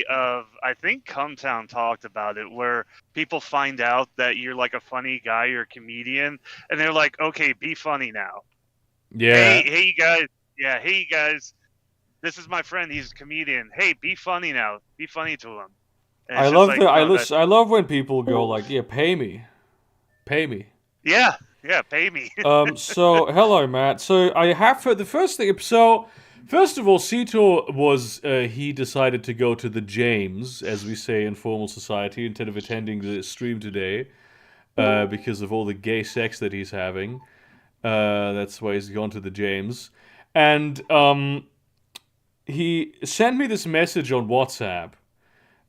of, I think Cumtown talked about it, where people find out that you're like a funny guy or a comedian, and they're like, okay, be funny now. Yeah. Hey, you guys. Yeah, hey, you guys. This is my friend. He's a comedian. Hey, be funny now. Be funny to him. And I it's just love like, no, that. I love when people go like, "Yeah, pay me, pay me." Yeah, yeah, pay me. So hello, Matt. So I have for the first thing. So first of all, Sito was he decided to go to the James, as we say in formal society, instead of attending the stream today, because of all the gay sex that he's having. That's why he's gone to the James, and he sent me this message on WhatsApp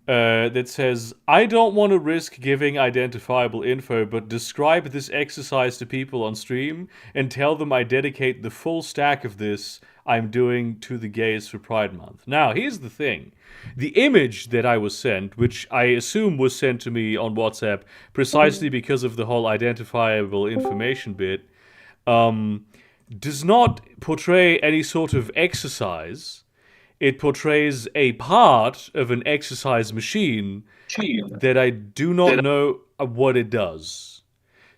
that says, I don't want to risk giving identifiable info, but describe this exercise to people on stream and tell them I dedicate the full stack of this I'm doing to the gays for Pride Month. Now, here's the thing. The image that I was sent, which I assume was sent to me on WhatsApp precisely because of the whole identifiable information bit, does not portray any sort of exercise. It portrays a part of an exercise machine that I do not know what it does.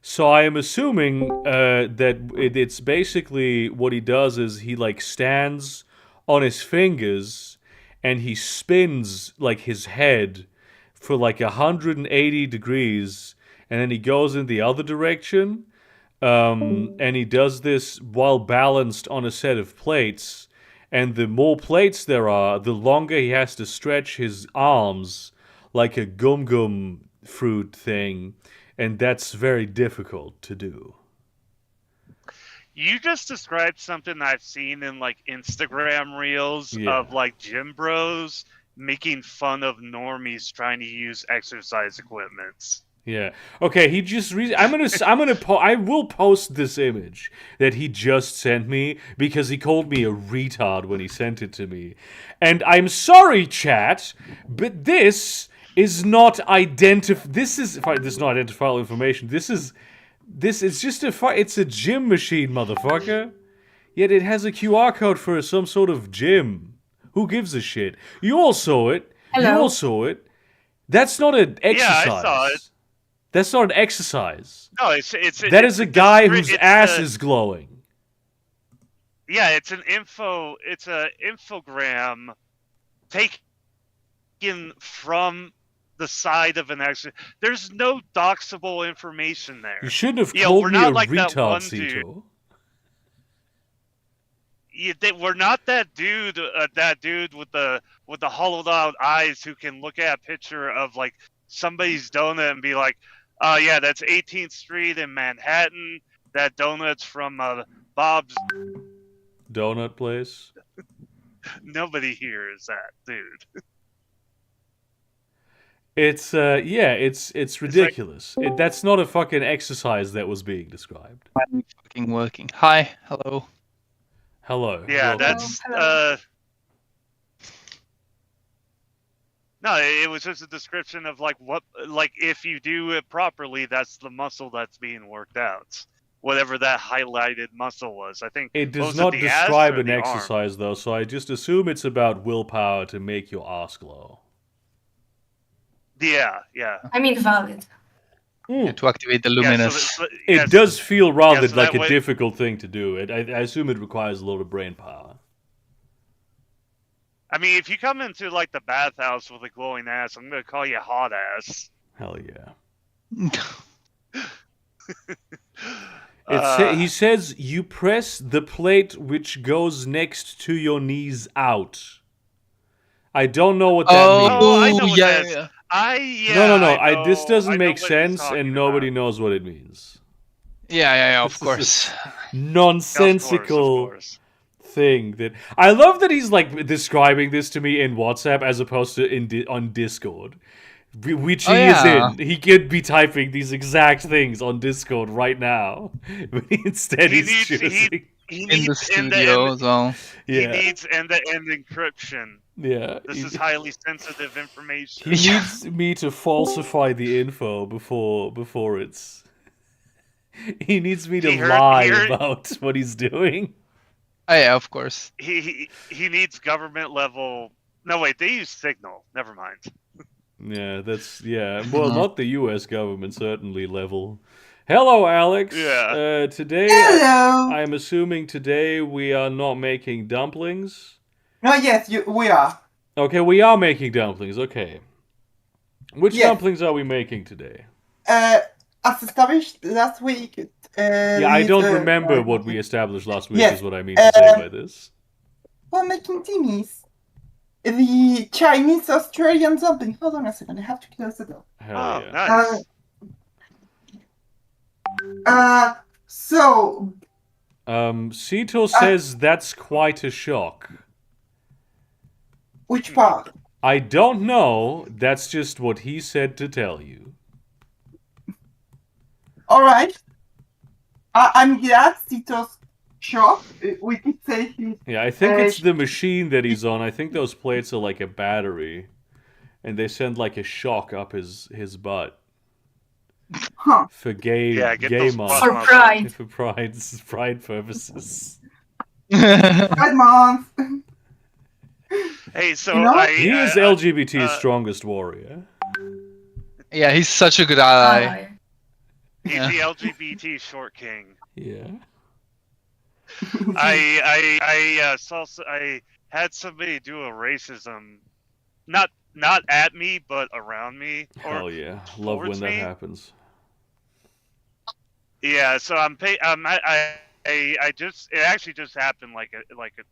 So I am assuming that it's basically what he does is he like stands on his fingers and he spins like his head for like 180 degrees, and then he goes in the other direction, and he does this while balanced on a set of plates. And the more plates there are, the longer he has to stretch his arms like a gum gum fruit thing. And that's very difficult to do. You just described something I've seen in like Instagram reels Yeah. of like gym bros making fun of normies trying to use exercise equipment. Yeah. Okay. He just. I will post this image that he just sent me because he called me a retard when he sent it to me, and I'm sorry, chat, but this is not This is not identifiable information. This is just It's a gym machine, motherfucker. Yet it has a QR code for some sort of gym. Who gives a shit? You all saw it. You all Hello. saw it. That's not an Yeah, I saw it. exercise. That's not an exercise. No, it's That is a guy whose ass is glowing. Yeah, it's an infogram taken from the side of an exercise. There's no doxable information there. You shouldn't have Yeah, called we're me not a like that retard, one dude. Cito. We're not that dude with the hollowed out eyes who can look at a picture of like somebody's donut and be like, oh yeah, that's 18th Street in Manhattan. That donut's from Bob's. Donut place. Nobody here is that dude. It's ridiculous. That's not a fucking exercise that was being described. Finally fucking working. Hi, hello. Hello. Yeah, welcome. that's Hello. no, it was just a description of like what, like if you do it properly, that's the muscle that's being worked out. Whatever that highlighted muscle was, I think. It does was not the ass describe or an the arm? exercise though, so I just assume it's about willpower to make your ass glow. Yeah. I mean, valid. Yeah, to activate the Yeah, luminous. It does feel rather so like that a way- difficult thing to do. I assume it requires a lot of brain power. I mean, if you come into like the bathhouse with a glowing ass, I'm gonna call you hot ass. Hell yeah. He says you press the plate which goes next to your knees out. I don't know what that means. Oh, I know what yeah, that is. yeah. No. This doesn't I know make what he's sense, talking and nobody about. knows what it means. Yeah, of This is course. Nonsensical Of course. thing that I love that he's like describing this to me in WhatsApp as opposed to on Discord, which he is in. He could be typing these exact things on Discord right now, but instead he's choosing. He In the needs studio as well. He Yeah, needs end-to-end encryption. yeah. This is highly sensitive information. He needs me to falsify the info before it's. He needs me to He heard- lie he heard- about what he's doing. Oh, yeah, of course. He needs government level No, wait, they use Signal. Never mind. Yeah, well, not the U.S. government, certainly level. Hello, Alex. Yeah. Today, Hello. I'm assuming today we are not making dumplings. No, yes, we are. Okay, we are making dumplings. Okay. Which Yes. dumplings are we making today? As established last week. Yeah, I don't remember what we established last week, Yes, is what I mean to say by this. We're making Timmy's. The Chinese Australian dumpling. Hold on a second, I have to close the door. Hell yeah. Nice. So. Sito says that's quite a shock. Which part? I don't know. That's just what he said to tell you. Alright. I'm glad Sito's shocked. We could say he's. Yeah, I think it's the machine that he's on. I think those plates are like a battery. And they send like a shock up his butt. Huh. For gay months. For pride. For pride purposes. Pride month. Hey, so he is LGBT's strongest warrior. Yeah, he's such a good ally. He's the LGBT short king. Yeah. I had somebody do a racism, not at me, but around me. Hell yeah, love when that happens. Yeah, so it actually just happened like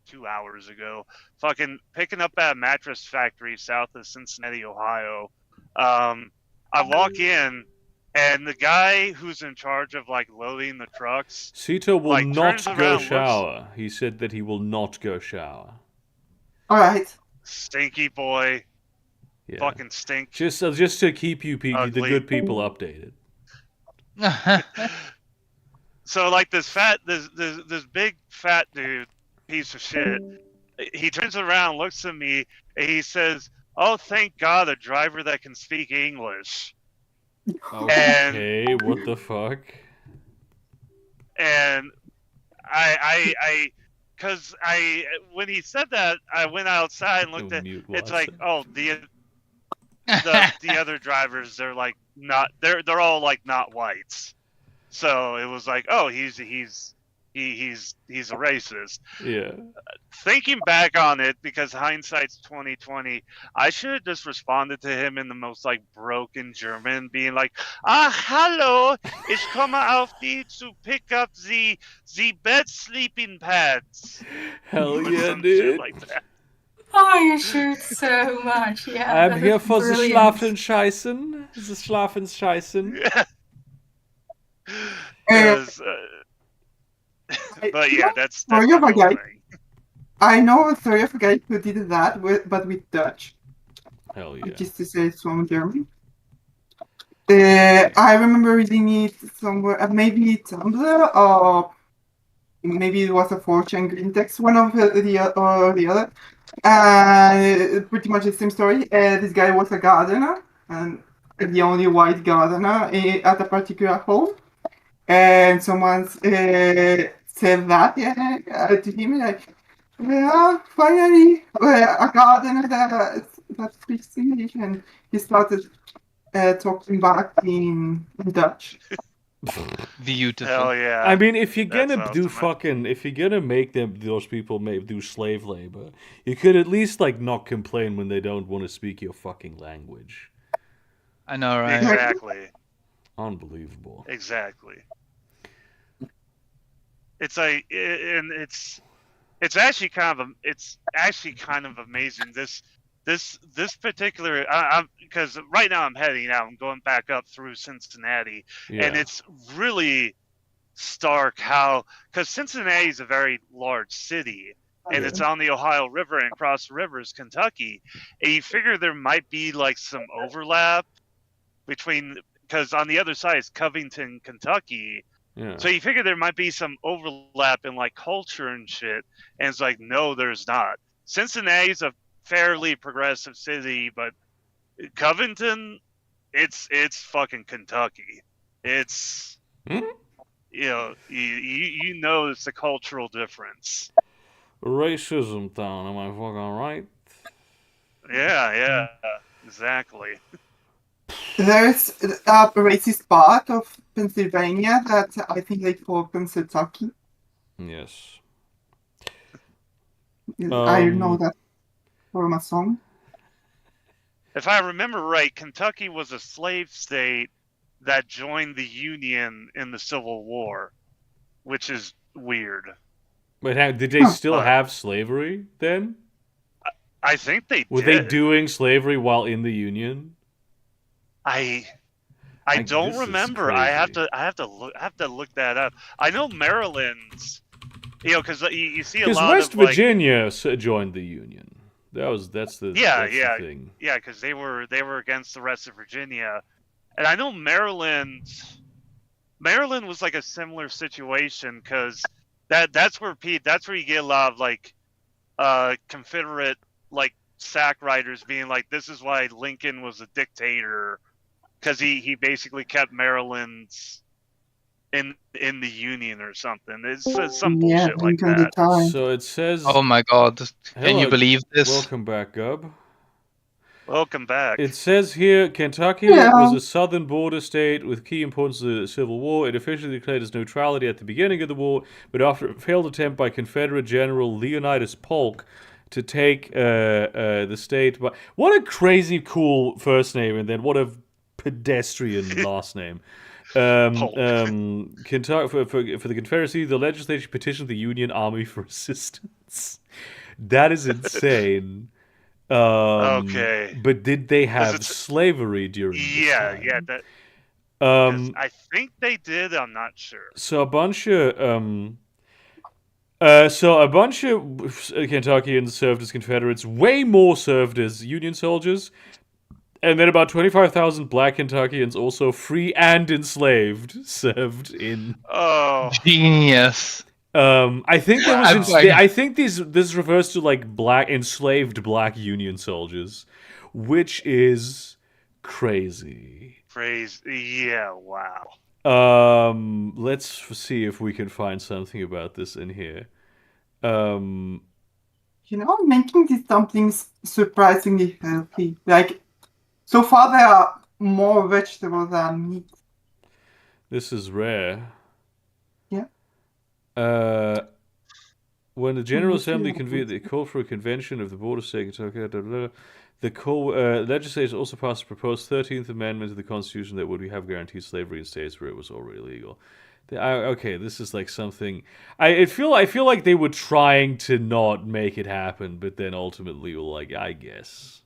2 hours ago. Fucking picking up at a mattress factory south of Cincinnati, Ohio. I walk in, and the guy who's in charge of like loading the trucks, Sito will not go shower. He said that he will not go shower. All right. Stinky boy. Yeah. Fucking stink. Just to keep you the good people updated. So like this big fat dude, piece of shit, he turns around, looks at me, and he says, "Oh, thank God, a driver that can speak English." Okay, what the fuck? And when he said that, I went outside and looked at. It's like, oh, the other drivers, they're like not, they're all like not whites. So it was like, oh, he's a racist. Yeah. Thinking back on it, because hindsight's 2020, I should have just responded to him in the most like broken German, being like, hallo, ich komme auf die zu pick up the bed sleeping pads. Hell yeah, dude. Like that. Oh, you shoot so much. Yeah. I'm here for the Schlafenscheißen. The Schlafenscheißen. Yeah. But yeah, that's sorry my of a guy. thing. I know a story of a guy who did that, but with Dutch. Hell yeah. Just to say it's from Germany. I remember reading it somewhere, maybe Tumblr, or maybe it was a 4chan green text, one of the other. Pretty much the same story. This guy was a gardener, and the only white gardener at a particular home. And someone said that to him, like, finally, a gardener that speaks English, and he started talking back in Dutch. Beautiful. Hell yeah. I mean, if you're gonna if you're gonna make those people do slave labor, you could at least like not complain when they don't want to speak your fucking language. I know, right? Exactly. Unbelievable. Exactly. It's like, and it's actually kind of amazing. This particular, because right now I'm heading out. I'm going back up through Cincinnati, and it's really stark how, because Cincinnati is a very large city, and it's on the Ohio River, and across the river is Kentucky, and you figure there might be like some overlap between, because on the other side is Covington, Kentucky. Yeah. So you figure there might be some overlap in like culture and shit, and it's like, no, there's not. Cincinnati's a fairly progressive city, but Covington, it's fucking Kentucky. It's you know it's a cultural difference. Racism town, am I fucking right? Yeah, exactly. There's a racist part of Pennsylvania that I think they call Pennsylvania. Yes. I know that from a song. If I remember right, Kentucky was a slave state that joined the Union in the Civil War, which is weird. But did they Huh. still have slavery then? I think they Were they did. doing slavery while in the Union? I Like, don't this is remember. I have crazy. to look that up. I know Maryland's, because you see a Because lot West of like Virginia joined the Union. That's the thing. yeah, because they were against the rest of Virginia, and I know Maryland was like a similar situation because that's where you get a lot of like Confederate like sack riders being like, this is why Lincoln was a dictator, because he basically kept Maryland's in the Union or something. It's some Yeah, bullshit like Lincoln that. retired. So it says. Oh my god. Can you Hello, believe this? welcome back, Gub. Welcome back. It says here Kentucky Yeah. was a southern border state with key importance to the Civil War. It officially declared its neutrality at the beginning of the war, but after a failed attempt by Confederate General Leonidas Polk to take the state. But what a crazy cool first name, and then what a pedestrian last name. Polk. Kentucky for the Confederacy, the legislature petitioned the Union Army for assistance. That is insane. Okay. But did they have it's- slavery during this time? Yeah, that. 'Cause Um, I think they did. I'm not sure. so a bunch of Kentuckians served as Confederates. Way more served as Union soldiers, and then about 25,000 Black Kentuckians, also free and enslaved, served in. Oh, Genius. I think there Wow. was. I think this refers to like enslaved Black Union soldiers, which is crazy. praise. Yeah, wow. Let's see if we can find something about this in here. You know, making these dumplings surprisingly healthy. Like, so far there are more vegetables than meat. This is rare. Yeah. When the General Mhm, Assembly yeah. convened, they called for a convention of the border state Kentucky. The legislature also passed a proposed 13th Amendment to the Constitution that would have guaranteed slavery in states where it was already legal. Okay, this is like something. I feel like they were trying to not make it happen, but then ultimately were like, I guess.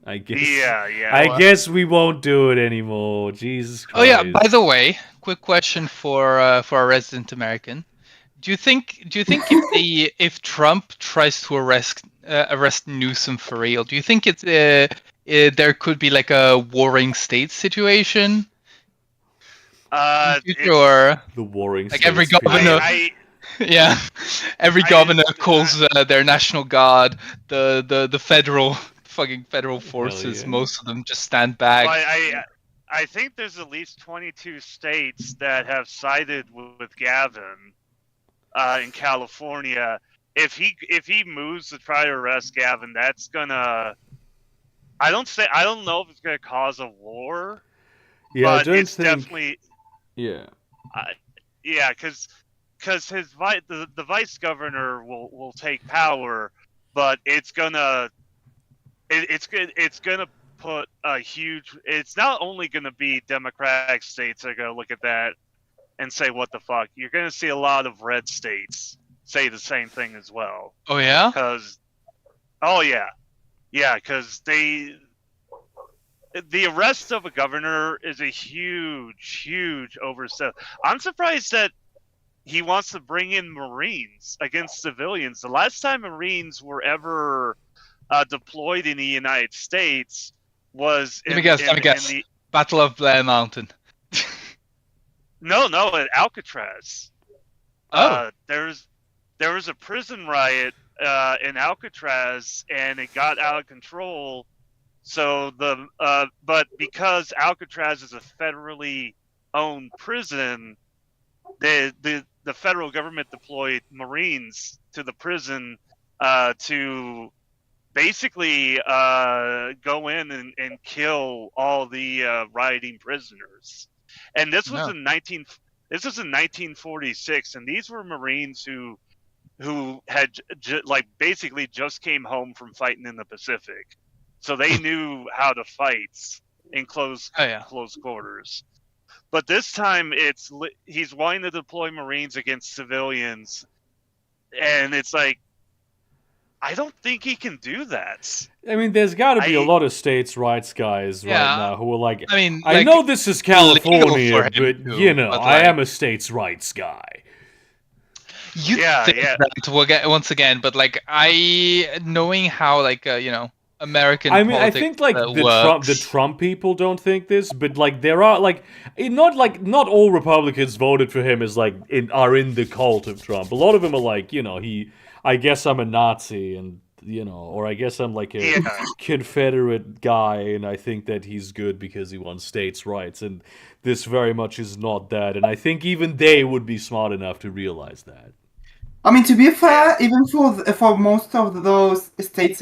Yeah. I guess we won't do it anymore. Jesus Christ. Oh yeah, by the way, quick question for a resident American. Do you think if Trump tries to arrest Newsom for real, do you think there could be like a warring states situation? Or the warring like every states governor, yeah, every governor calls their national guard, the federal forces. yeah. Most of them just stand back. Well, I think there's at least 22 states that have sided with Gavin in California. If he moves to try to arrest Gavin, that's gonna. I don't know if it's gonna cause a war. Yeah, but I don't it's think. definitely. Yeah. Yeah, because the vice governor will take power, but it's gonna put a huge. It's not only gonna be Democratic states that are gonna look at that and say, "What the fuck?" You're gonna see a lot of red states say the same thing as well. Oh yeah. Because the arrest of a governor is a huge oversight. I'm surprised that he wants to bring in Marines against civilians. The last time Marines were ever deployed in the United States was Let me guess. Battle of Blair Mountain. No, at Alcatraz. Oh. There was a prison riot in Alcatraz, and it got out of control. So but because Alcatraz is a federally owned prison, the federal government deployed Marines to the prison to basically go in and kill all the rioting prisoners. And this was No. in 1946, and these were Marines who had like basically just came home from fighting in the Pacific, so they knew how to fight in close quarters. But this time he's wanting to deploy Marines against civilians, and it's like, I don't think he can do that. I mean, there's got to be a lot of states' rights guys right Yeah, now who are like, I mean, I like, know this is illegal for California, him but to, you know, but, I like- am a states' rights guy. You Yeah, think yeah. that we'll get once again, but like knowing how like American I mean, I politics think like the works. Trump people don't think this, but like there are not all Republicans voted for him as like are in the cult of Trump. A lot of them are like, I guess I'm a Nazi, and or I guess I'm like a Confederate guy, and I think that he's good because he wants states' rights, and this very much is not that. And I think even they would be smart enough to realize that. I mean, to be fair, even for most of those states'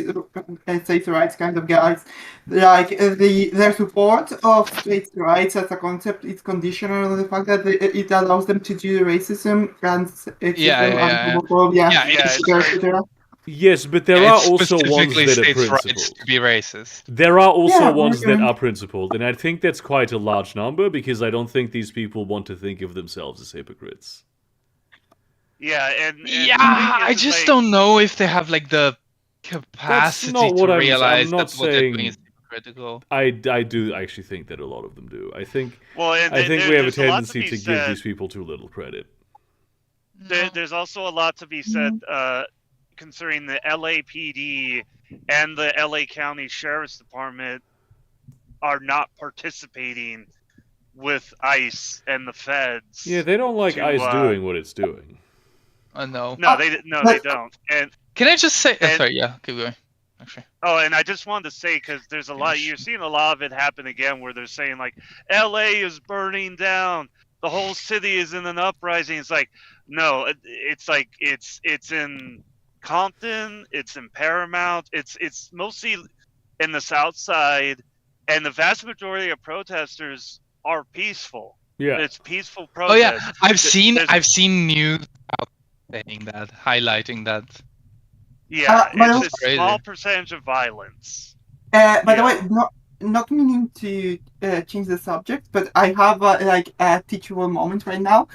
rights kind of guys, like their support of states' rights as a concept is conditional on the fact that it allows them to do racism and sexism and homophobia, etc. Yes, but there are also ones specifically that are states' rights principled. to be racist. There are also ones that okay. are principled, and I think that's quite a large number because I don't think these people want to think of themselves as hypocrites. Yeah, and Yeah, I just don't know if they have like the capacity to realize that what they're doing is hypocritical. I do actually think that a lot of them do. I think and I think we have a there's lot tendency to give these people too little credit. There's also a lot to be said concerning the LAPD and the LA County Sheriff's Department are not participating with ICE and the feds. Yeah, they don't like ICE doing what it's doing. No. No, they don't. And can I just say? Sorry, yeah, keep going. Actually. Oh, and I just wanted to say, because there's a lot, you're seeing a lot of it happen again, where they're saying like, LA is burning down, the whole city is in an uprising. It's like, no, it's like it's in Compton, it's in Paramount, it's mostly in the South Side, and the vast majority of protesters are peaceful. Yeah, it's peaceful protest. Oh yeah, I've seen news saying that, highlighting that. Yeah, it's a small percentage of violence. By the way, not meaning to change the subject, but I have a teachable moment right now.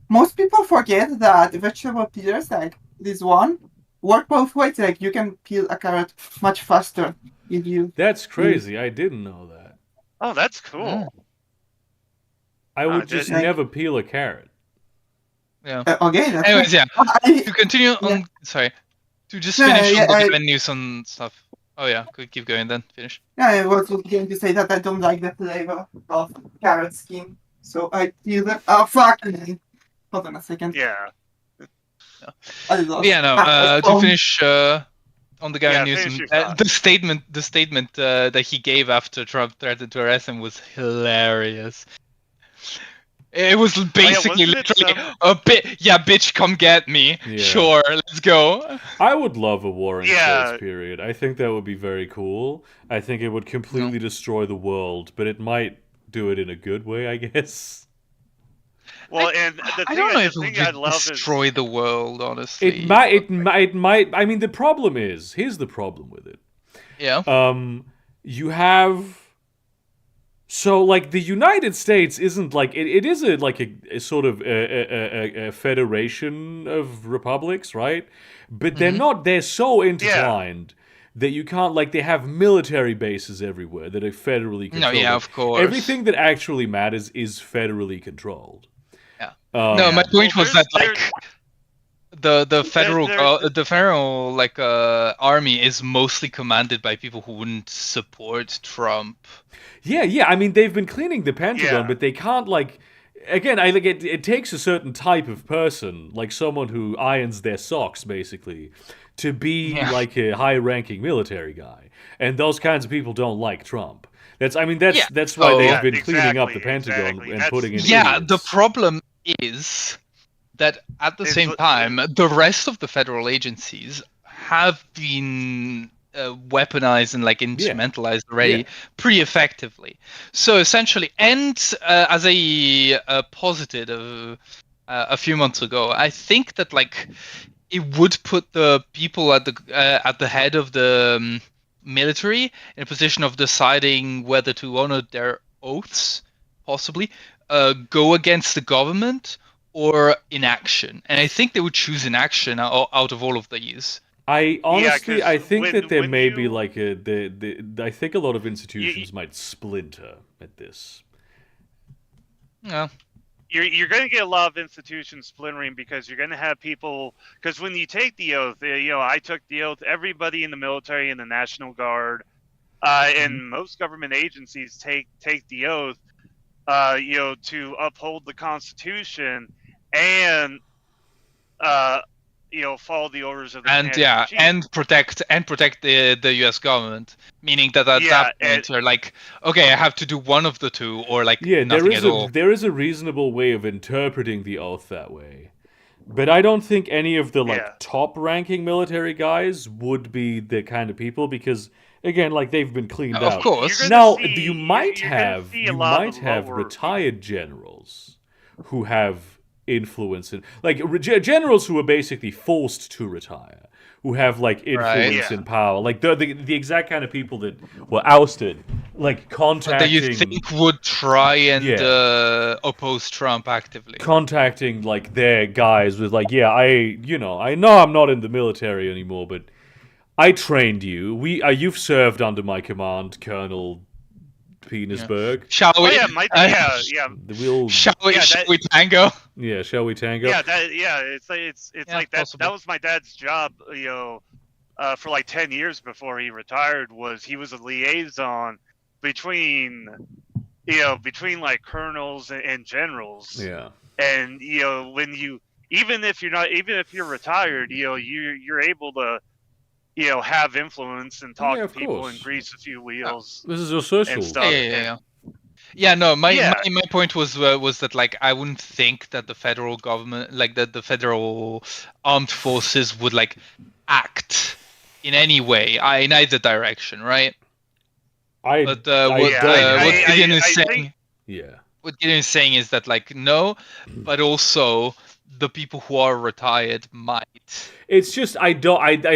Most people forget that vegetable peelers, like this one, work both ways. Like you can peel a carrot much faster if you. That's crazy. I didn't know that. Oh, that's cool. I would just never peel a carrot. Yeah. Okay. Anyways, yeah. To continue on, sorry. To just finish on the news and stuff. Oh yeah, keep going then. Finish. Yeah, I was going to say that I don't like the flavor of carrot skin, so I peel them. Oh fuck! Hold on a second. Yeah. To finish on the Gavin Newsom, the statement that he gave after Trump threatened to arrest him was hilarious. It was basically literally a bit. Yeah, bitch, come get me. Yeah. Sure, let's go. I would love a warring states period. I think that would be very cool. I think it would completely destroy the world, but it might do it in a good way, I guess. Well, and the thing I don't know if it would destroy the world. Honestly, it might. I mean, the problem is, here's the problem with it. Yeah. You have. So, like, the United States isn't like it is a sort of a federation of republics, right? But they're not. They're so intertwined that you can't, like, they have military bases everywhere that are federally controlled. No, yeah, of course. Everything that actually matters is federally controlled. Yeah. No, my point was that, like, the federal like army is mostly commanded by people who wouldn't support Trump. Yeah. I mean, they've been cleaning the Pentagon, but they can't, like. Again, I think it takes a certain type of person, like someone who irons their socks, basically, to be like a high-ranking military guy, and those kinds of people don't like Trump. That's why they've been cleaning up the Pentagon and putting in. Yeah, idiots. the problem is that at the same time, the rest of the federal agencies have been weaponized and like instrumentalized already Yeah. pretty effectively. So essentially, and as I posited a few months ago, I think that like it would put the people at the head of the military in a position of deciding whether to honor their oaths, possibly, go against the government or inaction. And I think they would choose inaction out of all of these. I honestly, 'cause I think that there when may be you- like I think a lot of institutions might splinter at this. Yeah. you're going to get a lot of institutions splintering because you're going to have people. Because when you take the oath, I took the oath. Everybody in the military and the National Guard, and most government agencies take the oath, to uphold the Constitution and follow the orders of the And commander-in-chief. and protect the U.S. government, meaning that at that point they're like, okay, I have to do one of the two, or like nothing at all. There is a reasonable way of interpreting the oath that way. But I don't think any of the top ranking military guys would be the kind of people, because again, like, they've been cleaned out. Of course. Now, see- you might you're gonna have see a lot of the lower retired generals who have influence in, like, generals who are basically forced to retire, who have like influence Yeah. and power, like the exact kind of people that were ousted, like That you contacting think would try and oppose Trump actively. contacting like their guys with like, yeah, I know I'm not in the military anymore, but I trained you. You've served under my command, Colonel Penisberg. Shall we? Shall we tango? Yeah, shall we tango? Yeah, it's like that. possible. That was my dad's job, for like 10 years before he retired. He was a liaison between like colonels and generals. Yeah. And even if you're retired, you're able to have influence and talk Yeah, to of people course. and grease a few wheels This is your social. and stuff. Yeah, no, my Yeah. my point was that like I wouldn't think that the federal government, like the federal armed forces, would like act in any way in either direction, right? But what Gideon is saying, what Gideon is saying is that like no, but also the people who are retired might. It's just I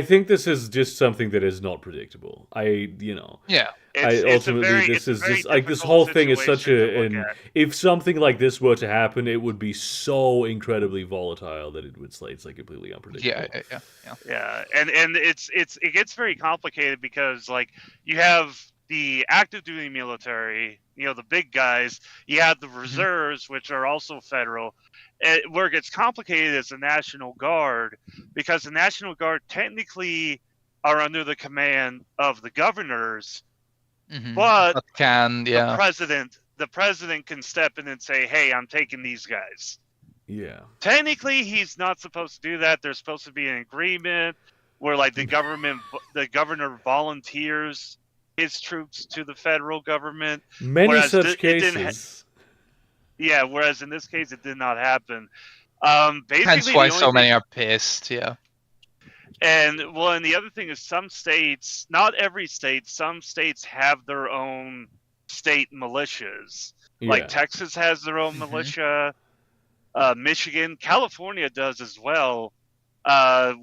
think this is just something that is not predictable. Yeah. This whole thing is such if something like this were to happen, it would be so incredibly volatile that it's like completely unpredictable. Yeah, and it gets very complicated because like you have the active duty military, the big guys. You have the reserves, which are also federal. Where it gets complicated is the National Guard, because the National Guard technically are under the command of the governors, but the president can step in and say, "Hey, I'm taking these guys." Yeah. Technically, he's not supposed to do that. There's supposed to be an agreement where, like, the governor volunteers his troops to the federal government. Many such cases. Yeah, whereas in this case, it did not happen. Basically, hence why so many are pissed. Yeah. And the other thing is some states, not every state, some states have their own state militias. Yeah. Like Texas has their own militia. Michigan, California does as well,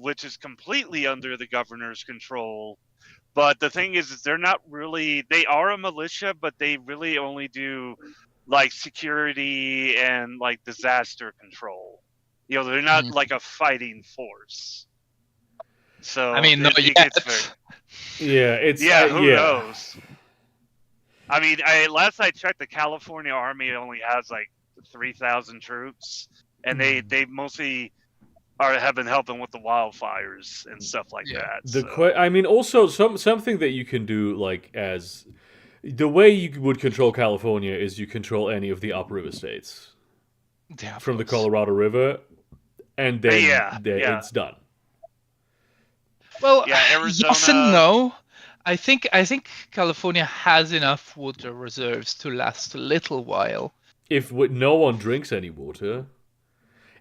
which is completely under the governor's control. But the thing is they are a militia, but they really only do like security and like disaster control. They're not like a fighting force. So I mean, who knows? I mean, last I checked, the California Army only has like 3,000 troops, and they mostly have been helping with the wildfires and stuff like that. I mean, also something that you can do, like, as the way you would control California is you control any of the upriver states from the Colorado River, and then it's done. Well, Arizona, yes and no. I think California has enough water reserves to last a little while. If no one drinks any water,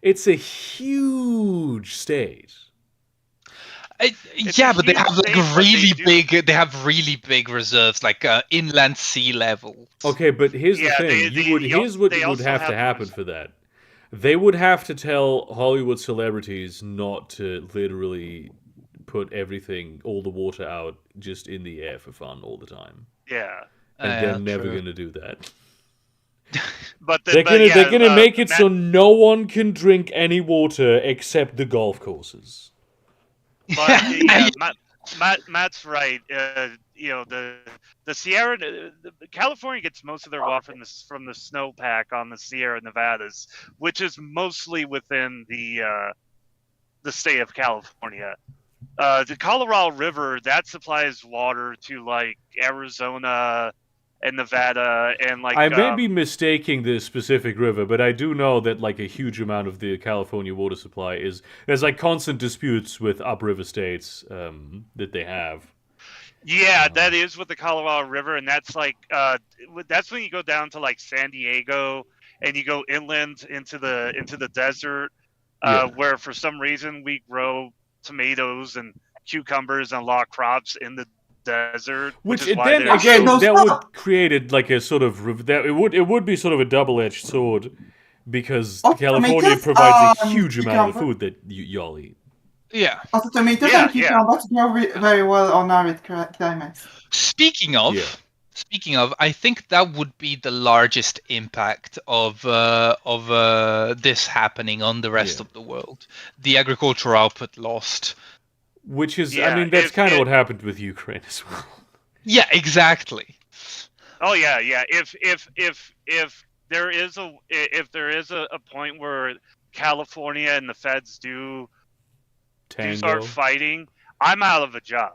it's a huge state. It's Yeah, a but they huge have like state, but really they do- big. They have really big reserves, like inland sea levels. Okay, but here's the Yeah, thing. Here's what they would also have to have happen for that. They would have to tell Hollywood celebrities not to literally put everything, all the water out just in the air for fun all the time. Yeah, And they're Yeah, never true. gonna do that. but They're gonna make it Matt, so no one can drink any water except the golf courses. But yeah, Matt's right. The Sierra, California gets most of their water from the snowpack on the Sierra Nevadas, which is mostly within the state of California. The Colorado River that supplies water to like Arizona and Nevada and like I may be mistaking the specific river, but I do know that like a huge amount of the California water supply is there's like constant disputes with upriver states that they have. Yeah, that is with the Colorado River, and that's like that's when you go down to like San Diego and you go inland into the desert, Yeah. where for some reason we grow tomatoes and cucumbers and a lot of crops in the desert, which is why then there's again No, that stop. would create like a sort of it would be sort of a double-edged sword because Also, California tomatoes, provides a huge amount of cucumber- food that y'all eat. Yeah. Also, tomatoes Yeah, and cucumbers grow very well on arid climates. Speaking of, Yeah. I think that would be the largest impact of this happening on the rest Yeah. of the world. The agricultural output lost. Which is, I Yeah, mean, that's if kind of it- what happened with Ukraine as well. Yeah, exactly. Oh yeah, yeah. If there is a point where California and the feds do Tango. start fighting, I'm out of a job.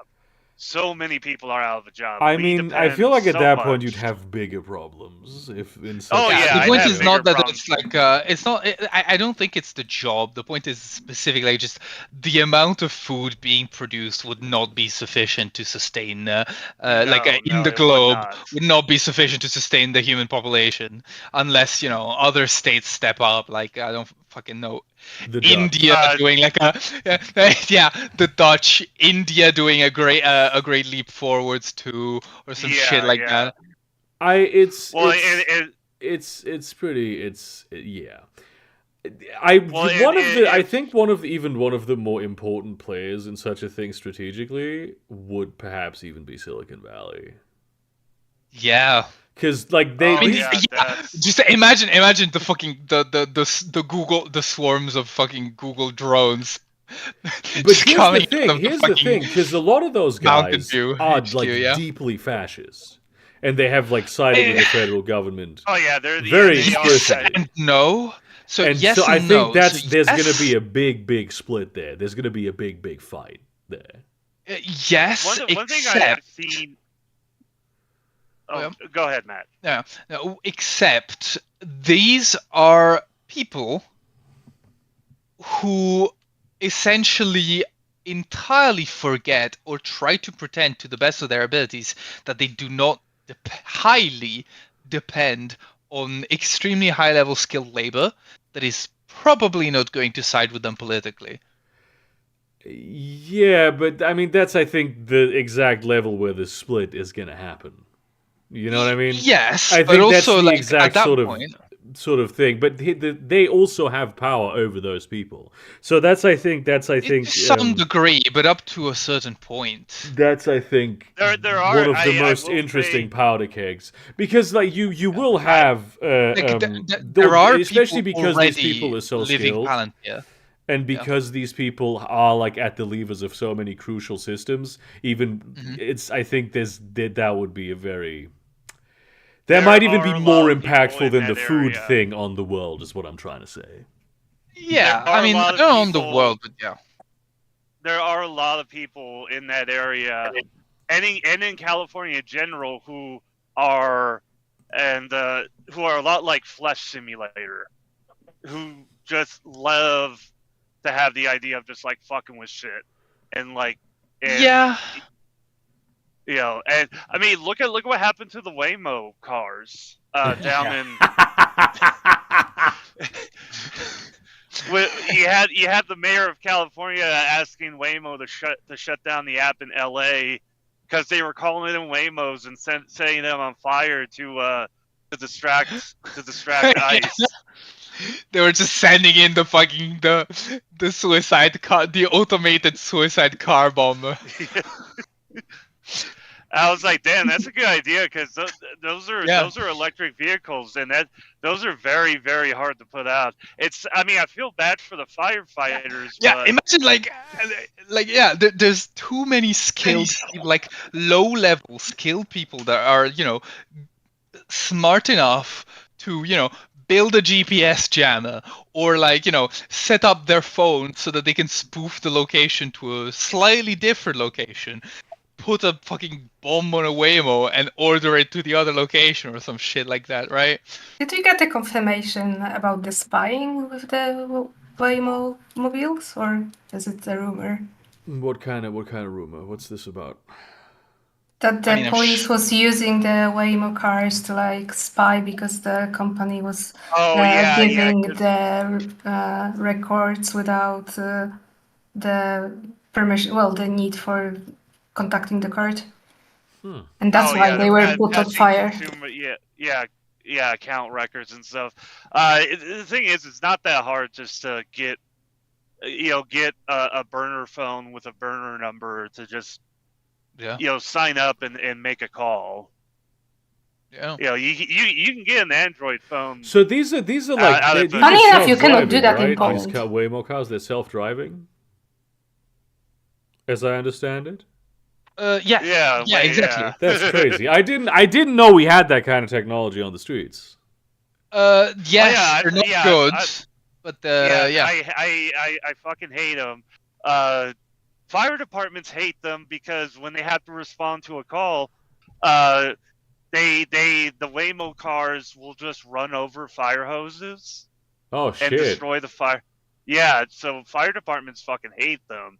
So many people are out of a job. I We mean, I depend feel like at so that point much. you'd have bigger problems if in such Oh, a yeah, The I'd point have is bigger not that problems. it's like it's not. I don't think it's the job. The point is specifically just the amount of food being produced would not be sufficient to sustain, in no, the it would globe, not. would not be sufficient to sustain the human population unless other states step up. Like I don't fucking know. the Dutch. India doing like the Dutch, India doing a great leap forwards too, or some shit like that. It's Well, it's pretty yeah. I think one of the more important players in such a thing strategically would perhaps even be Silicon Valley. Yeah. Because like they Oh, these- yeah, that's- Just imagine the fucking the swarms of fucking Google drones. But just here's coming the out thing. of Here's the fucking thing. Because a lot of those Mountain guys View are HQ, like yeah. deeply fascist, and they have like sided with the federal government. Oh yeah, Very they are- explicitly. And no. So And yes so I and think no. there's So going to yes, be a big split there. There's going to be a big fight there. yes, one thing I except have seen. Oh, Yeah. go ahead, Matt. no, except these are people who essentially entirely forget or try to pretend to the best of their abilities that they do not highly depend on extremely high level skilled labor that is probably not going to side with them politically. Yeah, but I mean that's I think the exact level where the split is going to happen. You know what I mean? Yes, I but think that's also the like exact at that sort point, of thing. But they also have power over those people. So that's I think to some degree, but up to a certain point. that's I think There are one of the I most will interesting say- powder kegs because like you will have There are especially people because these already people are so living skilled Palantir. and because these people are like at the levers of so many crucial systems. Even it's I think that would be a very There might even be are a lot more of people impactful in than the that food area. thing on the world is what I'm trying to say. Yeah, There are I mean, a lot I of don't own the people- world, but yeah. There are a lot of people in that area, and in California in general, who are who are a lot like Flesh Simulator, who just love to have the idea of just like fucking with shit and Yeah, and I mean look at what happened to the Waymo cars down in You had the mayor of California asking Waymo to shut down the app in L.A. because they were calling in Waymos and setting them on fire to distract ICE. They were just sending in the fucking the suicide car, the automated suicide car bomber. I was like, damn, that's a good idea because those Yeah. are electric vehicles, and those are very, very hard to put out. I mean, I feel bad for the firefighters. Yeah, but imagine there's too many skilled people, like low-level skilled people that are smart enough to build a GPS jammer or set up their phone so that they can spoof the location to a slightly different location, put a fucking bomb on a Waymo and order it to the other location or some shit like that, right? Did we get a confirmation about the spying with the Waymo mobiles, or is it a rumor? What kind of rumor? What's this about? That the I mean, police was using the Waymo cars to spy because the company was giving 'cause- the records without the permission, well, the need for contacting the court. And that's why they were put on fire. Account records and stuff. The thing is, it's not that hard just to get a burner phone with a burner number to just sign up and make a call. Yeah. You can get an Android phone. So these are like Funny enough, you cannot do that in Poland. These Waymo cars, they're self-driving, as I understand it. Yeah, exactly. That's crazy. I didn't know we had that kind of technology on the streets. Yes, they're not good, but I fucking hate them. Fire departments hate them because when they have to respond to a call, the Waymo cars will just run over fire hoses. Oh shit! And destroy the fire. Yeah, so fire departments fucking hate them.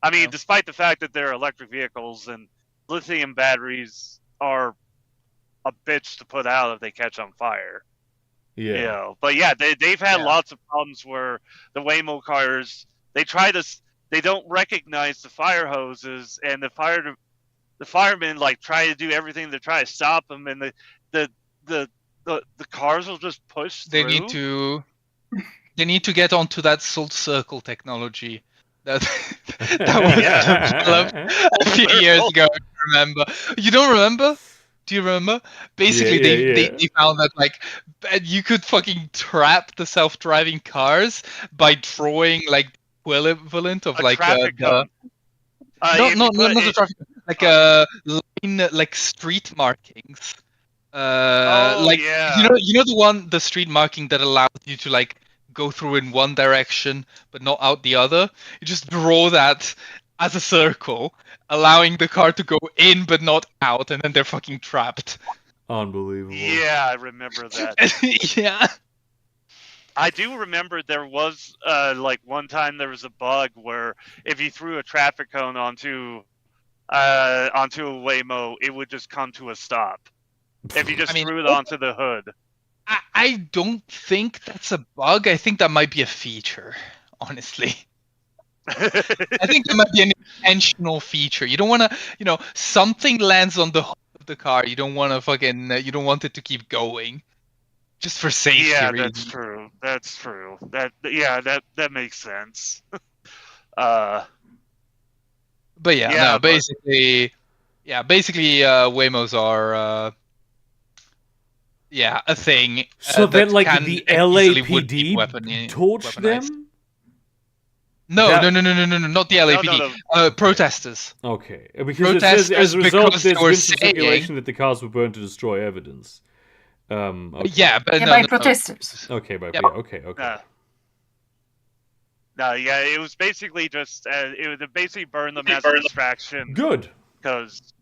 I mean, despite the fact that they're electric vehicles and lithium batteries are a bitch to put out if they catch on fire. Yeah. But yeah, they've had lots of problems where the Waymo cars they don't recognize the fire hoses, and the firemen try to do everything to try to stop them, and the cars will just push through. They need to get onto that salt circle technology that was developed a few years ago. Remember? You don't remember? Do you remember? Basically, they found that you could fucking trap the self-driving cars by drawing equivalent of a traffic cone. Not the traffic, line street markings. You know the street marking that allows you to go through in one direction but not out the other. You just draw that as a circle, allowing the car to go in but not out, and then they're fucking trapped. Unbelievable. Yeah, I remember that. Yeah. I do remember there was one time there was a bug where if you threw a traffic cone onto a Waymo, it would just come to a stop. If you just threw it onto the hood. I don't think that's a bug. I think that might be a feature, honestly. I think that might be an intentional feature. You don't want to, something lands on the hood of the car. You don't want to you don't want it to keep going. Just for safety reasons. That's true. That makes sense. But basically, Waymos are a thing. So then, the LAPD torched them? No, not the LAPD. No. Protesters. Okay, because it says as a result, there's been some speculation that the cars were burned to destroy evidence. Okay. Yeah, but by protesters. Okay, okay. No, it was basically just it would basically burn them as a distraction. Good. Because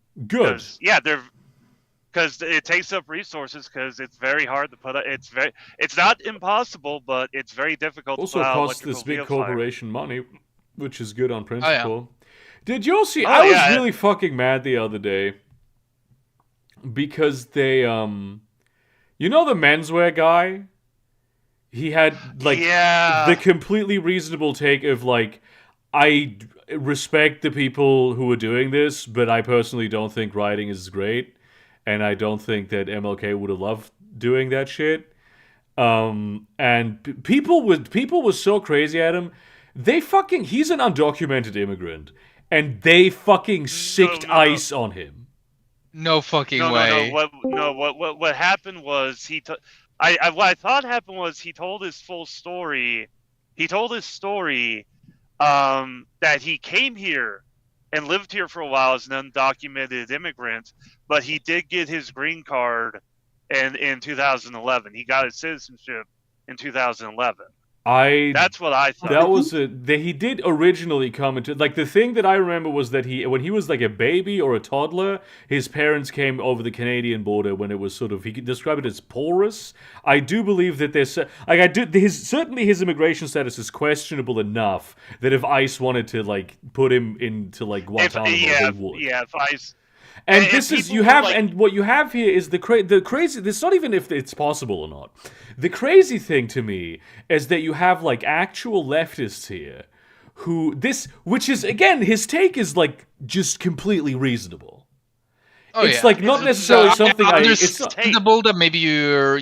it takes up resources because it's very hard to put. It's not impossible, but it's very difficult. Also to put costs this big corporation money, which is good on principle. Oh, yeah. Did you all see? I was really fucking mad the other day because they the menswear guy. He had like Yeah. the completely reasonable take of like, I respect the people who are doing this, but I personally don't think rioting is great, and I don't think that MLK would have loved doing that shit. And people were so crazy at him. He's an undocumented immigrant, and they fucking sicked no. ice on him. No fucking No. way. What happened was what I thought happened was he told his full story. He told his story that he came here and lived here for a while as an undocumented immigrant, but he did get his green card in 2011. He got his citizenship in 2011. That's what I thought. That was he did originally come into like the thing that I remember was that when he was like a baby or a toddler, his parents came over the Canadian border when it was sort of he could describe it as porous. I do believe that there's like certainly his immigration status is questionable enough that if ICE wanted to like put him into like Guantanamo, they would. Yeah, if ICE. And this is and what you have here is the crazy. It's not even if it's possible or not. The crazy thing to me is that you have like actual leftists here, which is again his take is like just completely reasonable. It's like not necessarily something understandable that maybe you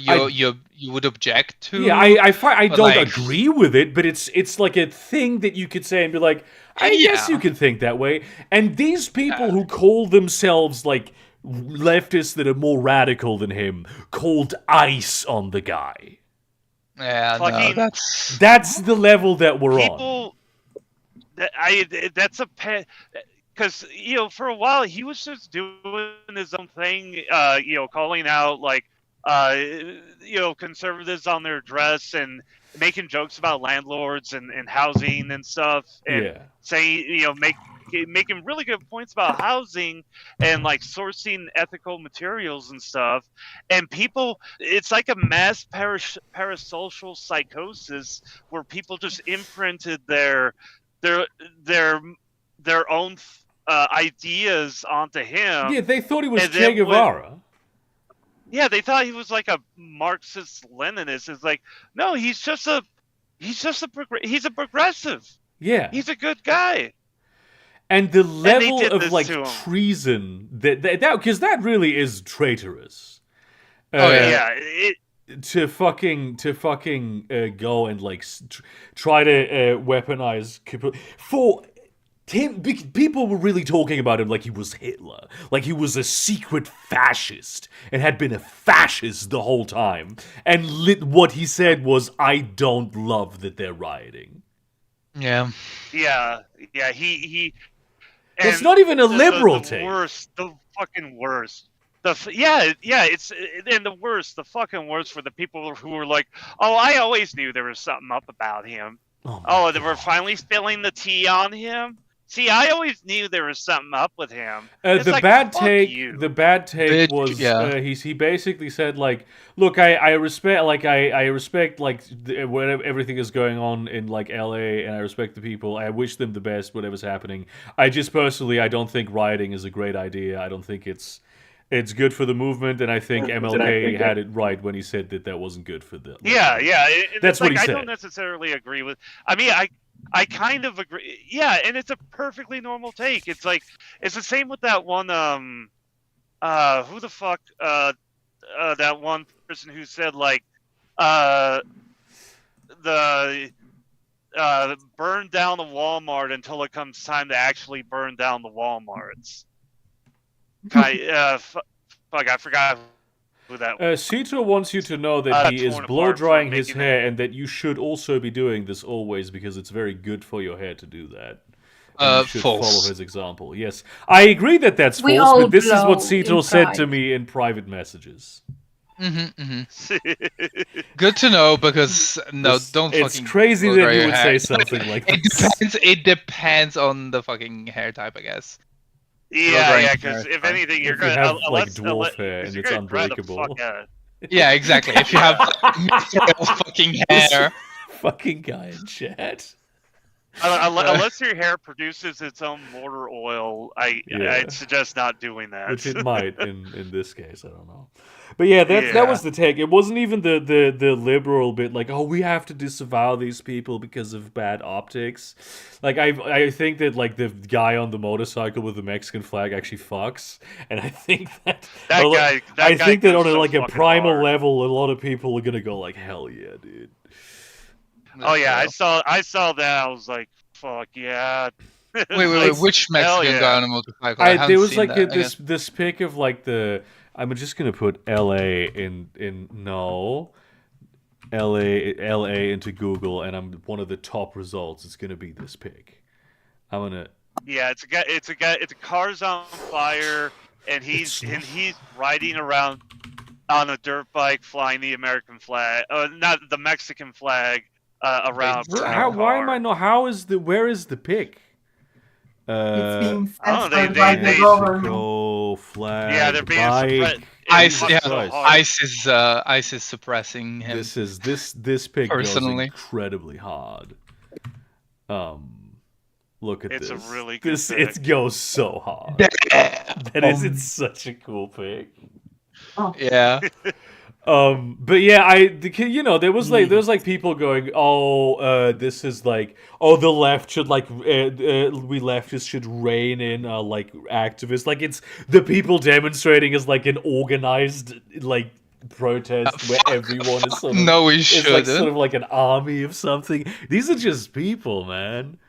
would object to. Yeah, I don't agree with it, but it's like a thing that you could say and be like, I guess you can think that way. And these people who call themselves like leftists that are more radical than him called ice on the guy. Yeah, no, that's the level that we're on. That's a pet. Because, for a while, he was just doing his own thing, calling out, like, conservatives on their dress and making jokes about landlords and housing and stuff. And saying, making really good points about housing and, like, sourcing ethical materials and stuff. And people, it's like a mass parasocial psychosis where people just imprinted their own ideas onto him. Yeah, they thought he was Che Guevara. They thought he was like a Marxist Leninist. It's like, no, he's a progressive. Yeah, he's a good guy. And the level of like treason that because that really is traitorous. To fucking go and like try to weaponize for him. People were really talking about him like he was Hitler, like he was a secret fascist and had been a fascist the whole time. And what he said was, "I don't love that they're rioting." Yeah. It's not even a liberal take. The fucking worst. It's and the fucking worst for the people who were like, "Oh, I always knew there was something up about him. They were finally spilling the tea on him. See, I always knew there was something up with him." The bad take was he basically said like, "Look, I respect like whatever everything is going on in like LA, and I respect the people. I wish them the best, whatever's happening. I just personally I don't think rioting is a great idea. I don't think it's good for the movement, and I think MLK had it right when he said that wasn't good for the." That's what he said. I don't necessarily agree with. I mean, I kind of agree. Yeah, and it's a perfectly normal take. It's like it's the same with that one. Who the fuck? That one person who said like, burn down the Walmart until it comes time to actually burn down the Walmarts. Fuck, I forgot. Cito wants you to know that he is blow drying his hair and that you should also be doing this always because it's very good for your hair to do that. You should follow his example. Yes, I agree that that's false, but this is what Cito said to me in private messages. Good to know because don't it's fucking. It's crazy that you would say something like this. It depends on the fucking hair type, I guess. Yeah, because if anything, you're going to have like dwarf hair and it's unbreakable. Yeah, exactly. If you have fucking hair, fucking guy in chat. Unless your hair produces its own motor oil, Yeah. I'd suggest not doing that. Which it might in this case, I don't know. But yeah, that Yeah. was the take. It wasn't even the liberal bit like, oh, we have to disavow these people because of bad optics. Like I think that like the guy on the motorcycle with the Mexican flag actually fucks, and I think that I think that on like a primal level, a lot of people are gonna go like, hell yeah, dude. Oh yeah, I saw that. I was like, fuck yeah. Wait, which Mexican guy on a motorcycle? There was like this pic of like the. I'm just gonna put L.A. in L.A. into Google, and I'm one of the top results. It's gonna be this pic. I'm gonna. Yeah, it's a car's on fire, and he's riding around on a dirt bike, flying the American flag, not the Mexican flag, around. Why am I not? Where is the pic? It's being censored by the government. Go flag. Yeah, they're being suppressed. ICE is suppressing him. This pic goes incredibly hard. Look at this. It's a really good pic. It goes so hard. It's such a cool pic. Oh. Yeah. But yeah, there was like people going, oh, this is like, oh, the left should like, we leftists should rein in like activists. Like it's the people demonstrating as like an organized like protest where everyone is sort of like sort of like an army of something. These are just people, man.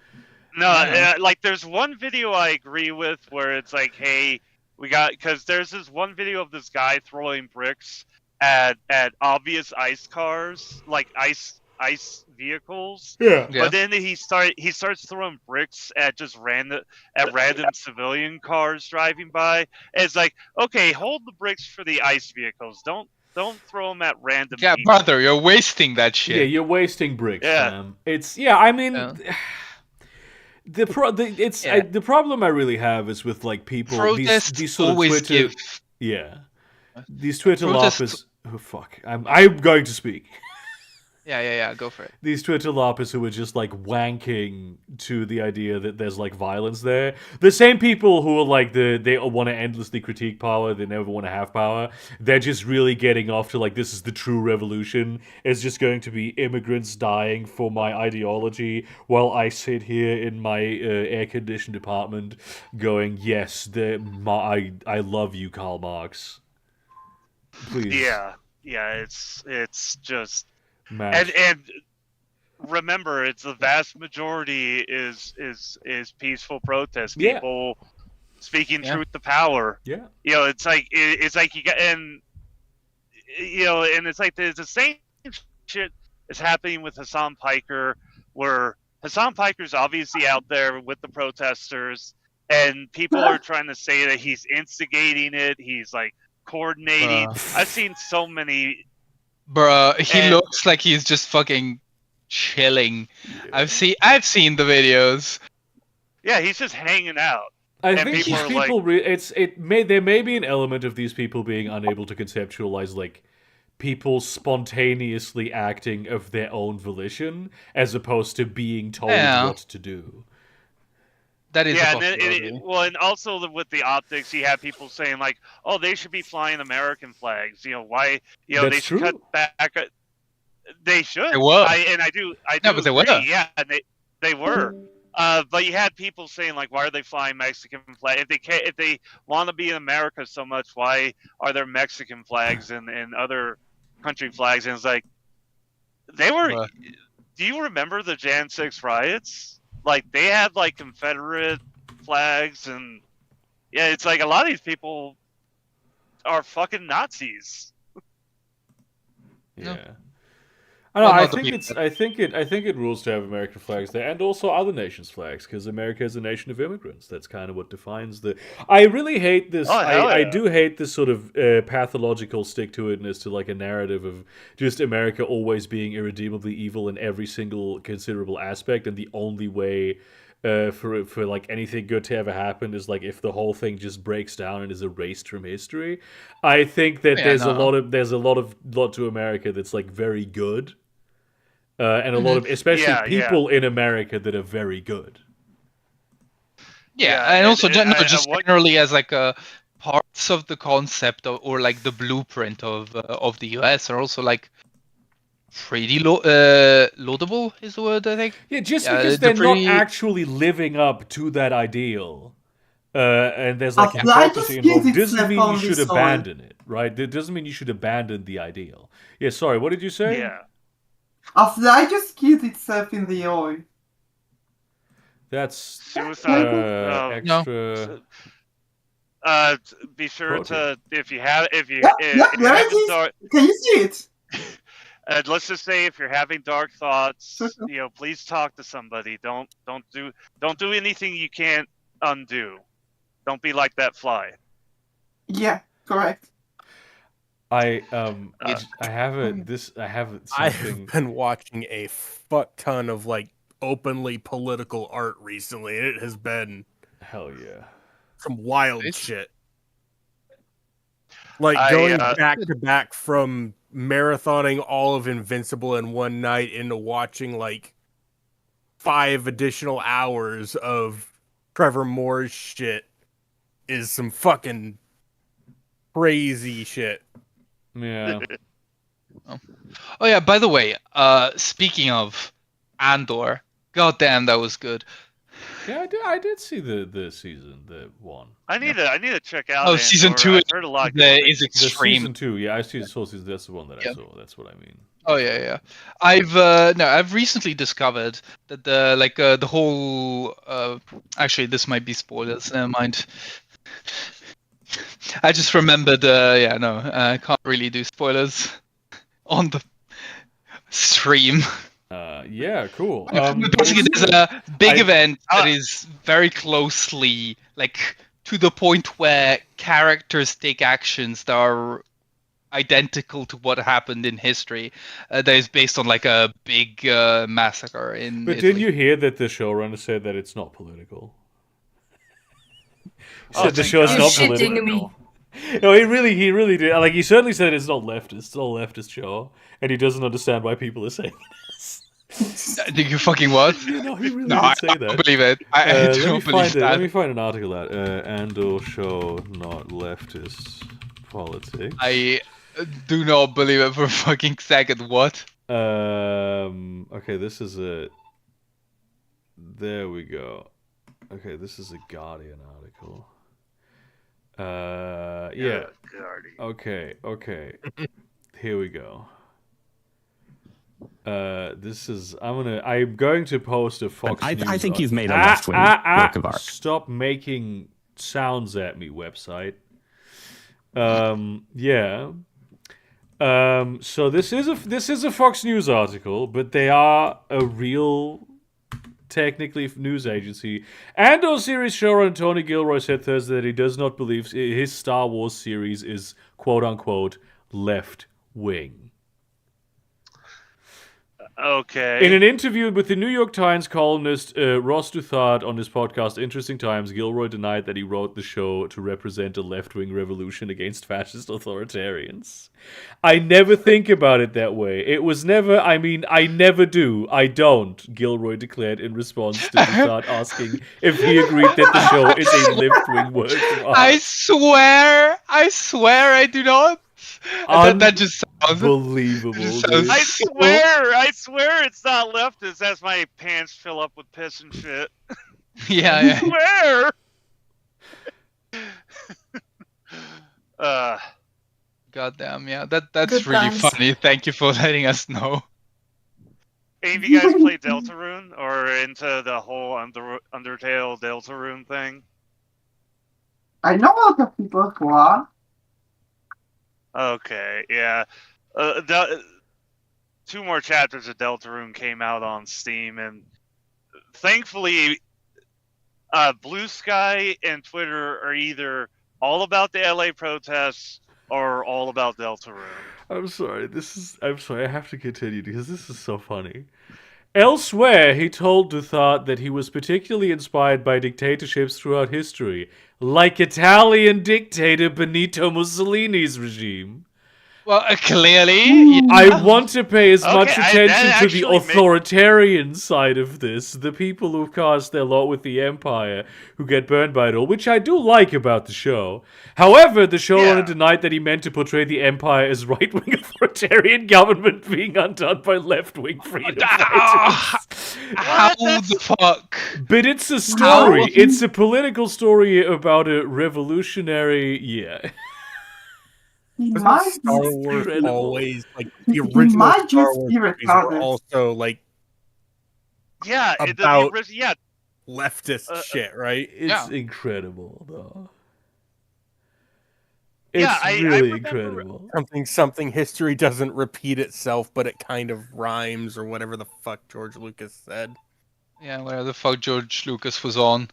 No, like there's one video I agree with where it's like, hey, because there's this one video of this guy throwing bricks at obvious ICE cars, like ICE vehicles. Yeah. But then he starts throwing bricks at just random civilian cars driving by. And it's like, okay, hold the bricks for the ICE vehicles. Don't throw them at random. Yeah, people. brother, you're wasting that shit. Yeah, you're wasting bricks. Yeah. I mean. The problem I really have is with like people these sort of Twitter these Twitter loppers. Oh fuck! I'm going to speak. Yeah, go for it. These Twitter loppers who are just like wanking to the idea that there's like violence there. The same people who are like they want to endlessly critique power, they never want to have power. They're just really getting off to like this is the true revolution. It's just going to be immigrants dying for my ideology while I sit here in my air-conditioned apartment going, yes, I love you, Karl Marx. Please. Yeah, it's just. And remember, it's the vast majority is peaceful protest. People speaking truth to power. Yeah. It's like you got and it's like the same shit is happening with Hassan Piker, where Hassan Piker's obviously out there with the protesters, and people are trying to say that he's instigating it. He's like coordinating. I've seen so many. Bruh, he looks like he's just fucking chilling. Yeah. I've seen the videos. Yeah, he's just hanging out. I think these people there may be an element of these people being unable to conceptualize like people spontaneously acting of their own volition as opposed to being told what to do. That is and also with the optics, you have people saying like, "Oh, they should be flying American flags." Why? That's they should true. cut back. They should. They were. I do. But they were. Yeah, they were. But you had people saying like, "Why are they flying Mexican flags? If they want to be in America so much, why are there Mexican flags and other country flags?" And it's like, they were. Do you remember the Jan 6 riots? Like they had like Confederate flags, and it's like a lot of these people are fucking Nazis. Yeah. I think it rules to have American flags there, and also other nations' flags, because America is a nation of immigrants. That's kind of what defines the. I really hate this. I do hate this sort of pathological stick-to-itness to like a narrative of just America always being irredeemably evil in every single considerable aspect, and the only way for like anything good to ever happen is like if the whole thing just breaks down and is erased from history. I think that there's a lot to America that's like very good. and a lot of, especially Yeah, people in America that are very good. Yeah, Yeah, and also and just what- generally as like parts of the concept or like the blueprint of the US are also like pretty laudable is the word, I think. Yeah, just Yeah, because they're they're not pretty. actually living up to that ideal, and there's like A hypocrisy flight involved, just doesn't itself mean you on should this soil. abandon it, right? It doesn't mean you should abandon the ideal. Yeah, sorry, what did you say? yeah. A fly just killed itself in the oil. That's Suicide. extra. Be sure Protein. to if you have if you Yeah, if yeah, you're there it having is. dark, Can you see it? let's just say if you're having dark thoughts, Sure. please talk to somebody. Don't do anything you can't undo. Don't be like that fly. Yeah, correct. I have something. I've been watching a fuck ton of like openly political art recently, and it has been Hell yeah. some wild It's- shit. Like I, going back to back from marathoning all of Invincible in one night into watching like 5 additional hours of Trevor Moore's shit is some fucking crazy shit. Yeah. Oh yeah, by the way, speaking of Andor, goddamn, that was good. Yeah, I did see the season, the one. I need to check out. Oh, season Andor. 2 I've heard a lot of good is things. The extreme. season 2, yeah, I see the whole season. That's the one that I Yeah. saw. That's what I mean. Oh yeah. I've recently discovered that the whole actually this might be spoilers. Never mind. I just remembered. I can't really do spoilers on the stream. Yeah, cool. Basically, there's a big I- event that is very closely, like, to the point where characters take actions that are identical to what happened in history. That is based on like a big massacre in But Italy. didn't you hear that the showrunner said that it's not political? He Oh, said the thank show's God. not You're shitting political. me. No, he really did. Like, he certainly said it's not leftist. It's not a leftist show, and he doesn't understand why people are saying this. Did you fucking what? You know, he really No, did I say don't that. believe it. I Let me don't find believe it. that. Let me find an article out. Andor show not leftist politics. I do not believe it for a fucking second. What? Okay, this is a. There we go. Okay, this is a Guardian article. Yeah. Okay. Here we go. This is. I'm going to post a Fox News. I think you've made a left-wing work of art. Stop making sounds at me, website. Yeah. So this is a Fox News article, but they are a real, technically, news agency. Andor series showrunner Tony Gilroy said Thursday that he does not believe his Star Wars series is quote unquote left wing. Okay. In an interview with the New York Times columnist Ross Duthard on his podcast Interesting Times, Gilroy denied that he wrote the show to represent a left-wing revolution against fascist authoritarians. I never think about it that way. It was never, I never do. I don't, Gilroy declared in response to Duthard asking if he agreed that the show is a left-wing work of art. I swear I do not. That just sounds Unbelievable, dude. I swear it's not leftist as my pants fill up with piss and shit. yeah. Swear. Goddamn, yeah. That's Good really times. funny. Thank you for letting us know. Any of you guys play Deltarune or into the whole Undertale Deltarune thing? I know a lot of people who are. Okay, yeah. 2 more chapters of Deltarune came out on Steam, and thankfully, Blue Sky and Twitter are either all about the LA protests or all about Deltarune. I'm sorry, I have to continue because this is so funny. Elsewhere, he told Duthard that he was particularly inspired by dictatorships throughout history, like Italian dictator Benito Mussolini's regime. Well, clearly, I want to pay as much Okay, that attention to the actually authoritarian side of this, the people who cast their lot with the Empire, who get burned by it all, which I do like about the show. However, the showrunner denied that he meant to portray the Empire as right-wing authoritarian government being undone by left-wing freedom fighters. how the fuck? But it's a story. It's a political story about a revolutionary... Yeah. Wasn't Star Wars always like the It original might Star just Wars be movies were retarded. also like Yeah, about yeah. leftist shit, right? It's incredible, though. Yeah, It's I really remember- incredible. Something history doesn't repeat itself, but it kind of rhymes, or whatever the fuck George Lucas said. Yeah, where the fuck George Lucas was on.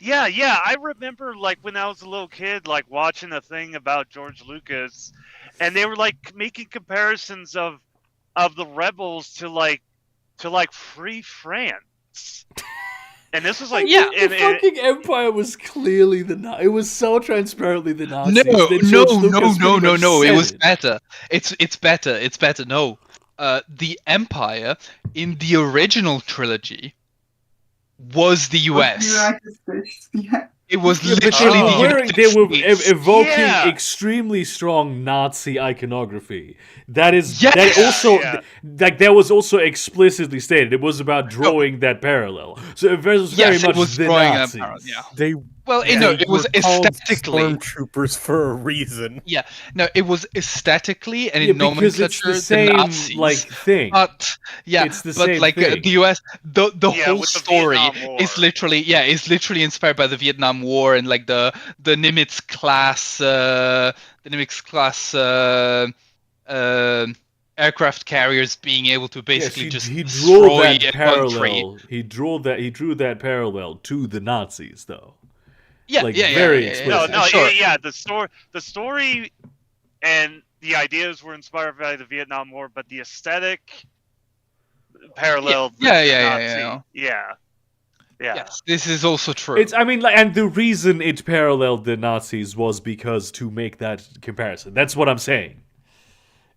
Yeah, I remember like when I was a little kid, like watching a thing about George Lucas, and they were like making comparisons of the rebels to Free France. And this was like, the fucking Empire was clearly it was so transparently the Nazis. No. that George Lucas pretty much It said was better. It's better. No, the Empire in the original trilogy was the US. United States, yeah. It was Yeah, but literally the United they were States. evoking Yeah. extremely strong Nazi iconography. That is Yes! that also Yeah. like that was also explicitly stated. It was about drawing that parallel. So it was very Yes, it much was the drawing that Nazis. parallel, yeah. They Well, they no, it was were called aesthetically. stormtroopers for a reason. Yeah, no, it was aesthetically and Yeah, in because nomenclature it's the same Nazis. like thing. But yeah, It's the but same like thing. the US, the Yeah, whole with the story Vietnam War. is literally inspired by the Vietnam War and like the Nimitz class aircraft carriers being able to basically Yes, just he drew destroy that a country. parallel. He drew that parallel to the Nazis, though. Yeah, like, yeah, very yeah, explicit. no, sure. yeah. The story, and the ideas were inspired by the Vietnam War, but the aesthetic paralleled. Yeah, the yeah, Nazi. Yeah. Yes, this is also true. It's I mean, like, and the reason it paralleled the Nazis was because to make that comparison. That's what I'm saying.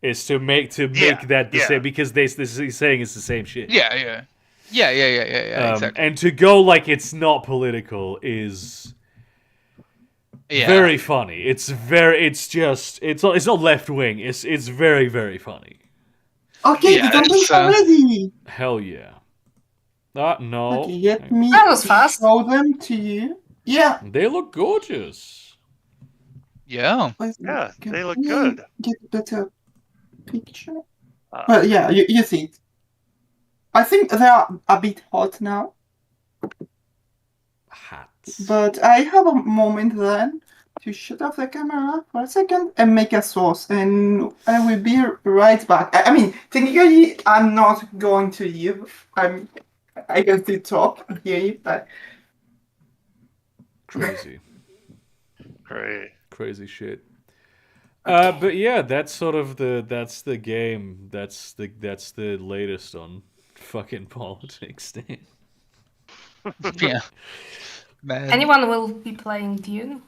Is to make that the same, because this is saying it's the same shit. Yeah, exactly. And to go like it's not political is very funny. It's not left wing. It's very, very funny. Okay, Yeah, the dumplings it's, are ready. Hell yeah. No. Okay, let me That was fast. show them to you. Yeah. They look gorgeous. Yeah. Yeah, they look Can good. Get a better picture. Uh, Yeah, you see it. I think they are a bit hot now, Hats. but I have a moment then to shut off the camera for a second and make a sauce, and I will be right back. I mean, technically, I'm not going to leave. I can still talk and hear you, but Crazy. Great. Crazy shit. But yeah, that's sort of that's the game. That's the latest on fucking politics, Dan. Yeah. Man. Anyone will be playing Dune?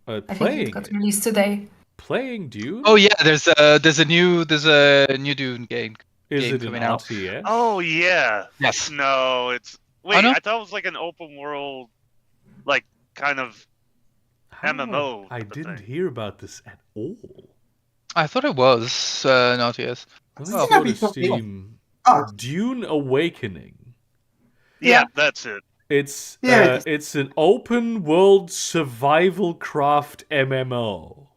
I think it Playing got released today. playing Dune? Oh yeah, there's a new Dune game. Is game it an coming out. RTS? Oh yeah. Yes. No, it's wait. no? I thought it was like an open world, like kind of MMO. I type of didn't thing. hear about this at all. I thought it was not yes. Let me Well, go to it's okay. Steam. Oh. Dune Awakening. Yeah, that's it. It's Yeah, it's an open world survival craft MMO.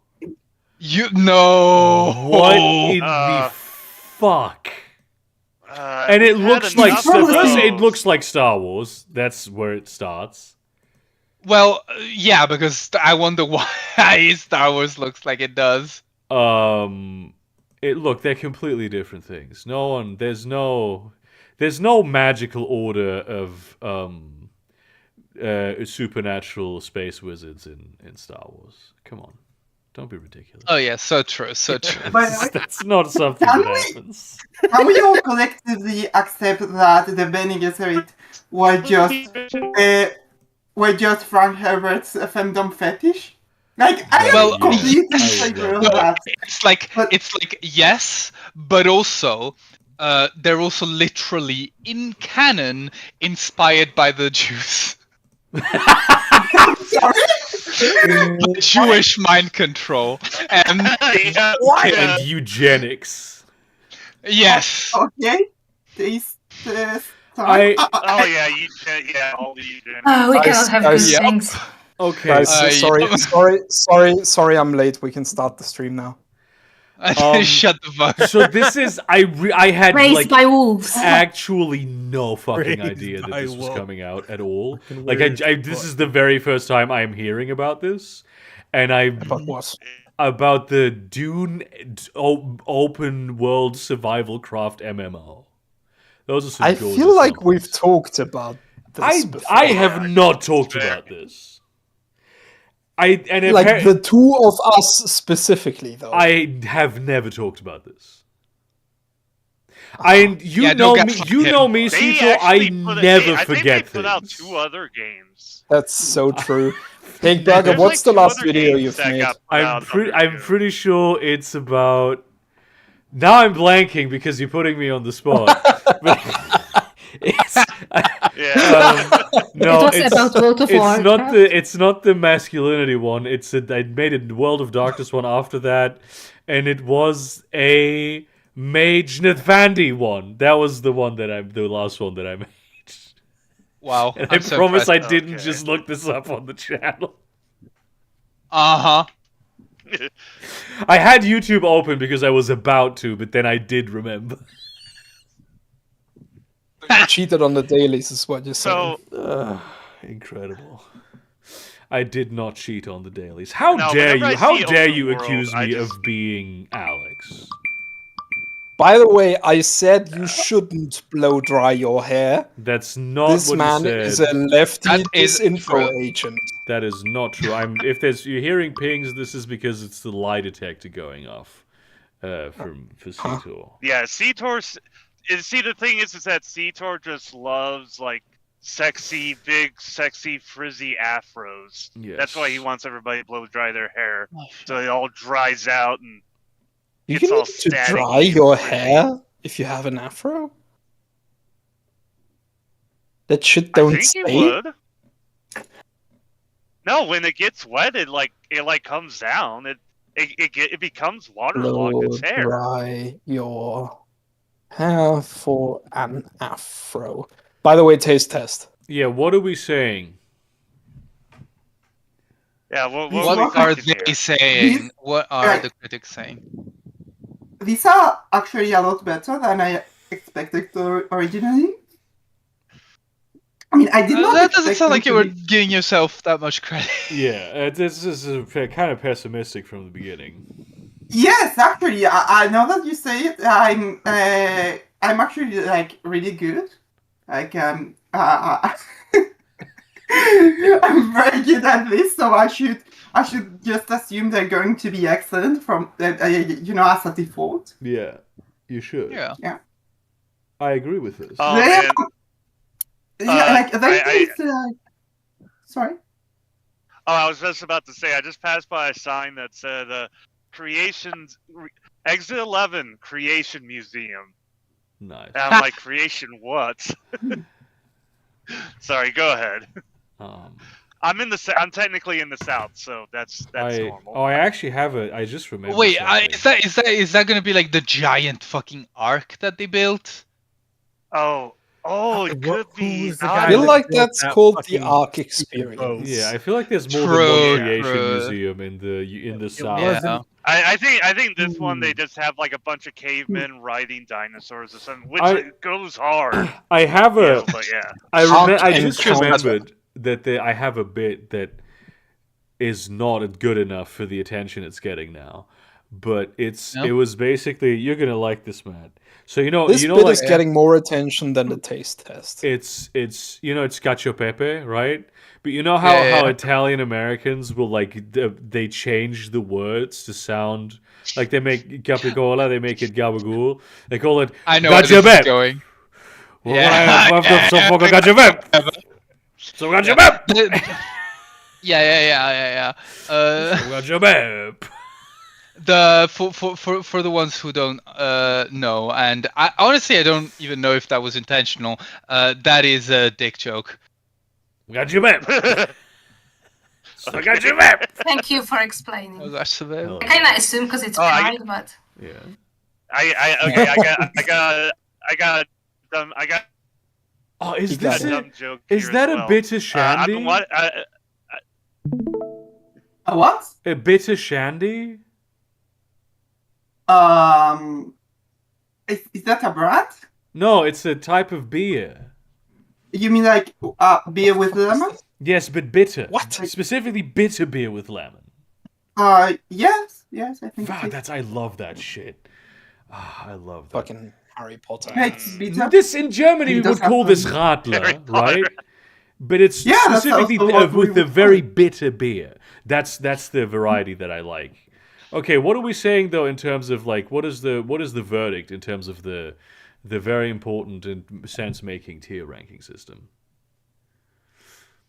You no. What in the fuck? And it we've had looks like enough Star of Wars. it those. looks like Star Wars. That's where it starts. Well, yeah, because I wonder why Star Wars looks like it does. They're completely different things. There's no magical order of supernatural space wizards in Star Wars. Come on. Don't be ridiculous. Oh yeah, so true, so true. By the way, That's not something Can that we- happens. can we all collectively accept that the Bene Gesserit were just Frank Herbert's fandom fetish? Like I am Well, completely in yes, I would favor of love that. it's like But- yes, but also they're also literally in canon inspired by the Jews. Sorry. The Jewish mind control. And Yeah, What? yeah. And eugenics. yes. Okay. This time. Oh yeah, yeah, all the We Guys, cannot have guys, good Yep. things. Okay. Guys, sorry, I'm late. We can start the stream now. Shut the fuck. So this is I had Raised like by wolves. actually no fucking Raised idea that by this was wolves. coming out at all. Fucking Like weird this as is the very first time I am hearing about this, and About what? about the Dune open world survival craft MMO. Those are some I gorgeous feel like numbers. we've talked about this before. I have not talked about this. like the two of us specifically, though. I have never talked about this. Yeah, know don't me, gaslight you him. know me, They Cito. I actually never I think forget they put out things. 2 other games. That's so true. Pink Burger, There's what's like the 2 last other video games you've that made? got put out under I'm Dune. pretty sure it's about. Now I'm blanking because you're putting me on the spot. But it's, Yeah. no, It was about World of Warcraft. It's not the masculinity one. I made a World of Darkness one after that, and it was a Mage Nathvandi one. That was the last one that I made. Wow. And I'm I so promise I impressed. didn't Okay. just look this up on the channel. Uh-huh. I had YouTube open because I was about to, but then I did remember. You cheated on the dailies, is what you're saying. So Incredible. I did not cheat on the dailies. How No, dare whenever you? I How see dare open you world, accuse I me just- of being Alex? By the way, I said you shouldn't blow dry your hair. That's not This what man you is said. a lefty That is disinfo true. agent. That is not true. If you're hearing pings, this is because it's the lie detector going off for Cito. yeah, Seator. See, the thing is that Seator just loves like sexy, big, sexy, frizzy afros. Yes. That's why he wants everybody to blow dry their hair, so it all dries out and You It's all need to static dry and your frizzy. hair if you have an afro? That shit I don't think stay? he would. No, when it gets wet, it comes down. It becomes waterlogged. Blow It's hair. dry your hair for an afro. By the way, taste test. Yeah, what are we saying? Yeah. What What are we What are thinking they here? saying? What are Right. the critics saying? These are actually a lot better than I expected originally. I mean, I did not. That doesn't expect sound them like you to were be- giving yourself that much credit. Yeah, this is kind of pessimistic from the beginning. Yes, actually, I know that you say it. I'm actually like really good. Like I'm very good at this, so I should just assume they're going to be excellent from as a default. Yeah, you should. Yeah. I agree with this. Oh, They man. are- yeah, like they I- sorry. Oh, I was just about to say, I just passed by a sign that said Exit 11 Creation Museum. Nice. And I'm like, creation what? Sorry, go ahead. I'm technically in the south, so that's normal. I actually have I just remembered. Wait, something. is that gonna be like the giant fucking ark that they built? Oh, it could be. who's the I guy feel that like built that's that called the fucking Ark boat? experience. Yeah, I feel like there's more than True, one creation true. museum in the south. Yeah. I think this one they just have like a bunch of cavemen riding dinosaurs or something, which goes hard. I have you a. know, but yeah. I and just counter. remembered that I have a bit that is not good enough for the attention it's getting now. But it was basically, you're gonna like this, man. So This bit like is getting more attention than the taste test. it's it's cacio pepe, right? But you know how Italian Americans will they change the words to sound like they make capicola, they make it gabagool. They call it I know where this is gacciabep. going. Well, I have some fucking gacciabep. So gacciabep. Yeah. For the ones who don't know, and I honestly I don't even know if that was intentional. That is a dick joke. Got your map. Okay. Got your map. Thank you for explaining. Oh, that's I kind of assume because it's pride, but Yeah. I got Oh, is You this got a it. dumb joke. Is here that as a well. bitter shandy? A what? A bitter shandy? Is that a brand? No, it's a type of beer. You mean like beer with lemon? Yes, but bitter. What? Specifically bitter beer with lemon. Yes, I think Wow, it is. I love that shit. I love that. Fucking Harry Potter. It's bitter. This in Germany we It does would call have this some- Radler, Harry right? But it's Yeah, that's specifically also what we with the would very call it. bitter beer. That's the variety that I like. Okay, what are we saying though in terms of like what is the verdict in terms of the very important and sense making tier ranking system?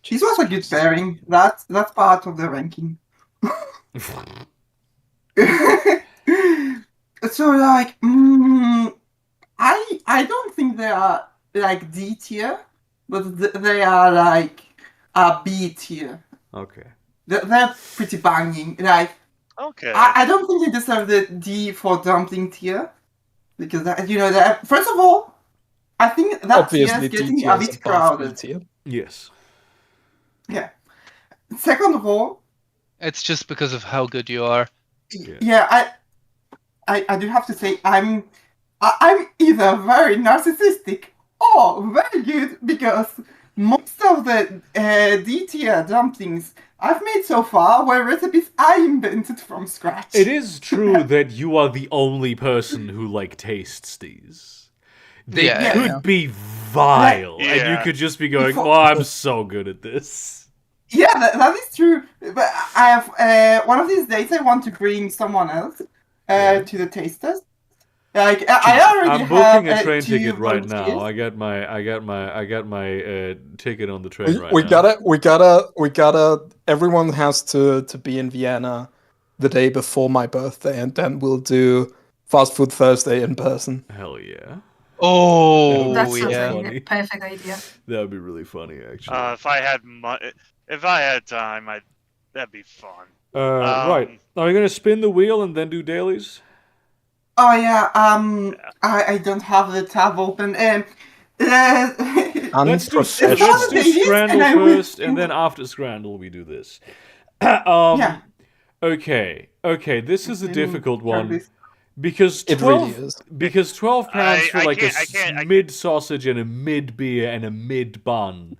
This was a good pairing. That's part of the ranking. So like, I don't think they are like D tier, but they are like a B tier. Okay. They're pretty banging. Like, Okay. I don't think they deserve the D for dumpling tier because that first of all, I think that tier Obviously, is D getting tier a is bit above B crowded. tier. Yes. Yeah. Second of all, It's just because of how good you are. yeah, I do have to say I'm either very narcissistic or very good because most of the D tier dumplings I've made so far were recipes I invented from scratch. It is true that you are the only person who like tastes these. They Yeah, could yeah. be vile, and you Yeah. could just be going, "Oh, I'm so good at this." Yeah, that is true. But I have one of these days I want to bring someone else to the tasters. Like I already I'm booking have a train two ticket right now. volunteers. I got my ticket on the train right We now. gotta. Everyone has to be in Vienna the day before my birthday, and then we'll do Fast Food Thursday in person. Hell yeah. Oh, that sounds yeah. like funny. a perfect idea. That would be really funny, actually. If I had time, that'd be fun. Right. Are we gonna spin the wheel and then do dailies? Oh yeah, I don't have the tab open. Let's do Unprofessional. Scrandle And I will- first, and then after Scrandle we do this. Yeah. Okay. This is a Let me difficult try one this. because It 12 really is. because 12 pounds for I like can't- a mid sausage and a mid beer and a mid bun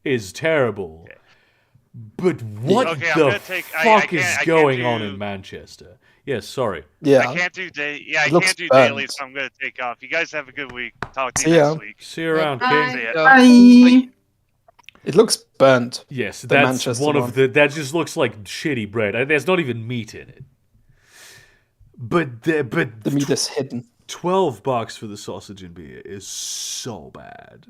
is terrible. But what Okay, I'm the gonna take- fuck I is can't going do- on in Manchester? Yes, sorry. Yeah. I can't do It looks can't do burnt. daily, so I'm gonna take off. You guys have a good week. Talk to See you ya. next week. See you around, Bye. King. See ya. Bye. It looks burnt. Yes, The that's Manchester one one. of the. That just looks like shitty bread. There's not even meat in it. But The meat is hidden. $12 for the sausage and beer is so bad.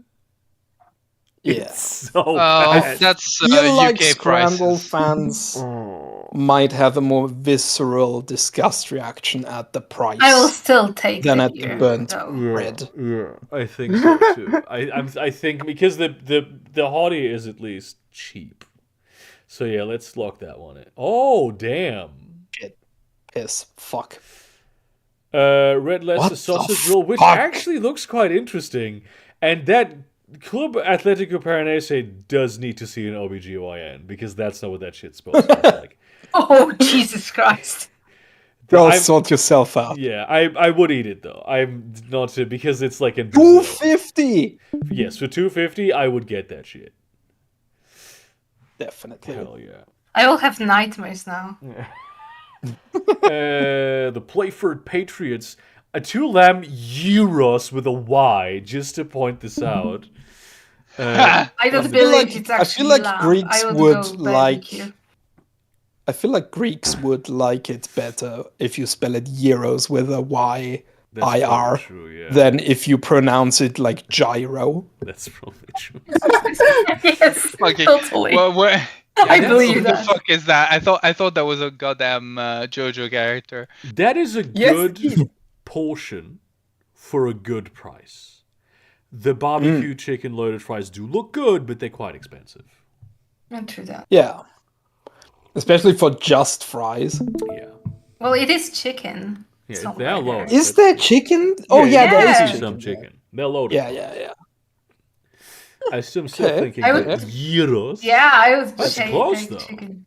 Yeah. It's so Oh, bad. that's Feel like UK Scramble prices. fans Oh. might have a more visceral disgust reaction at the price I will still take than the at the beer, burnt though. bread. Yeah, I think so too. I think because the hottie is at least cheap. So yeah, let's lock that one in. Oh damn. Piss. Fuck. Red Leicester What the sausage roll, which fuck? actually looks quite interesting, and that Club Atletico Paranaense does need to see an OBGYN because that's not what that shit's supposed to look like. Oh, Jesus Christ. Go I'm- sort yourself out. Yeah, I would eat it though. I'm not to, because it's like in Brazil. $2.50. Yes, for $2.50 I would get that shit. Definitely. Hell yeah. I will have nightmares now. The Playford Patriots, a 2 lamb euros with a Y, just to point this out. I don't feel believe like- it's I actually feel like lamb. Greeks I would would go like- barbecue. I feel like Greeks would like it better if you spell it euros with a Y That's IR probably true, yeah. than if you pronounce it like gyro. That's probably true. Yes, Okay. totally. Well, I believe Who the that. fuck is that? I thought that was a goddamn JoJo character. That is a Yes, good it is. portion for a good price. The barbecue chicken loaded fries do look good, but they're quite expensive. Not true that. Yeah. Especially for just fries. Yeah. Well, it is chicken. Yeah, It's not they are burger. loaded. Is there chicken? Oh yeah, there yeah. is chicken. Some chicken. They're loaded. Yeah. I'm still thinking I like would- gyros. Yeah, I would That's say close, like though. chicken.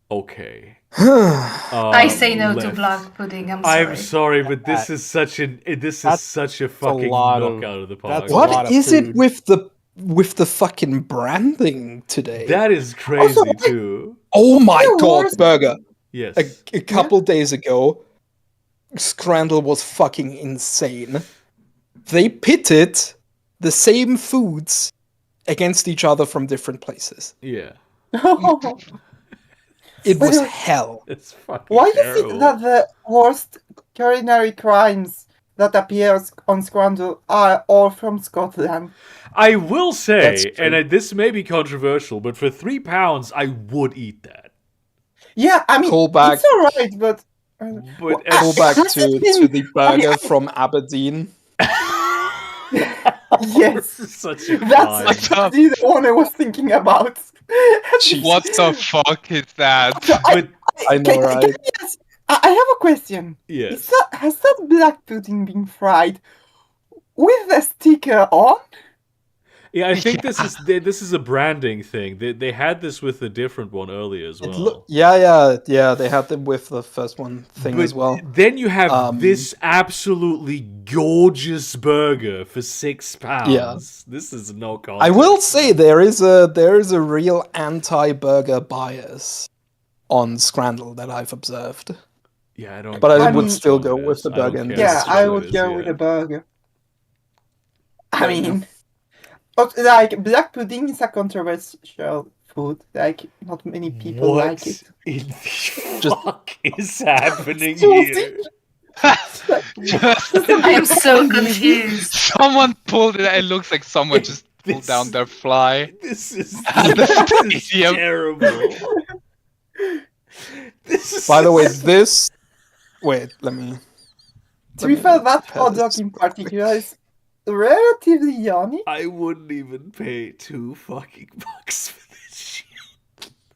Okay. I say no to left. black pudding. I'm sorry. I'm sorry, but this is such a fucking lot of- knockout of the park. that's a lot What of is it food. with the fucking branding today? That is crazy too. Oh my the god, worst- burger. Yes. A couple days ago, Scrandle was fucking insane. They pitted the same foods against each other from different places. Yeah. It was Wait. hell. It's fucking Why is terrible. it that the worst culinary crimes that appears on Scrandle are all from Scotland? I will say, That's true. and this may be controversial, but for £3, I would eat that. Yeah, I mean, Callback. it's alright, but... But Go back Has to it been- the burger from Aberdeen. Yes, this is such a that's crime. the one I was thinking about. What the fuck is that? But I know, right? Yes, I have a question. yes. Has that black pudding been fried with a sticker on? Yeah, I think this is a branding thing. They had this with a different one earlier as well. Yeah. They had them with the first one thing But as well. then you have Um, this absolutely gorgeous burger for £6. Yeah. This is no contest. I will say there is a real anti-burger bias on Scrandle that I've observed. Yeah, I don't. But I would care still what go it with is. the I don't burger in care this Yeah, what I it would is, go yeah. with a burger. I Fair mean, enough. but like black pudding is a controversial food. Like not many people What like it. in the Just- fuck is happening Saucy. here? I'm so confused. Someone pulled it. It looks like someone just pulled This- down their fly. This is Stadium. terrible. This is By the way, this. Wait, let me. To be fair, that hot dog in particular is relatively yummy. I wouldn't even pay $2 fucking for this shit.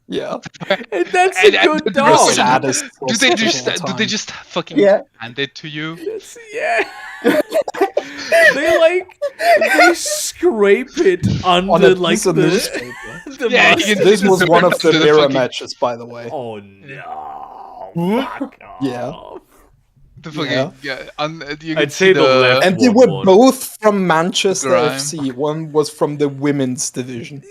Yeah. And that's And- a and good the dog. question- Saddest Do they sausage just of all do they time. just fucking Yeah. hand it to you? Yeah. they scrape it on under a like piece of the newspaper? the Yeah, you mustard. can- This was one of the The mirror fucking- matches, by the way. Oh no! Fuck off. Yeah. The fucking you can I'd see say the left And they were one. both from Manchester Grime. FC. One was from the women's division.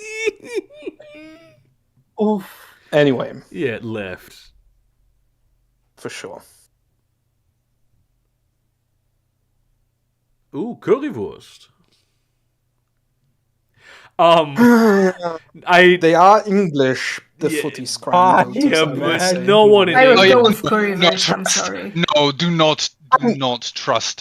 Oof. Anyway, Yeah, left. for sure. Ooh, currywurst. I They are English, the Yeah. footy scrambled. Yeah, as I but would say. no one in I would Oh, go yeah. with curry No veg, I'm trust. sorry. No, do not trust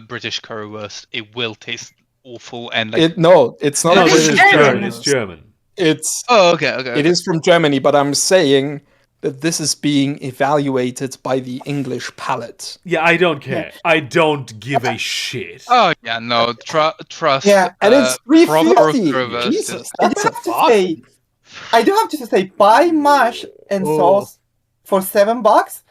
British currywurst. It will taste awful and like. It's not No, a it's this is British German. German. currywurst. It's German. It's Oh, okay. it is from Germany, but I'm saying that this is being evaluated by the English palate. Yeah, I don't care. I don't give a shit. Oh yeah, no, trust. Yeah, And it's proper $3.50. currywurst is- Jesus, I that's do a have to bargain. say, I do have to say, buy mash and Oh. sauce for $7.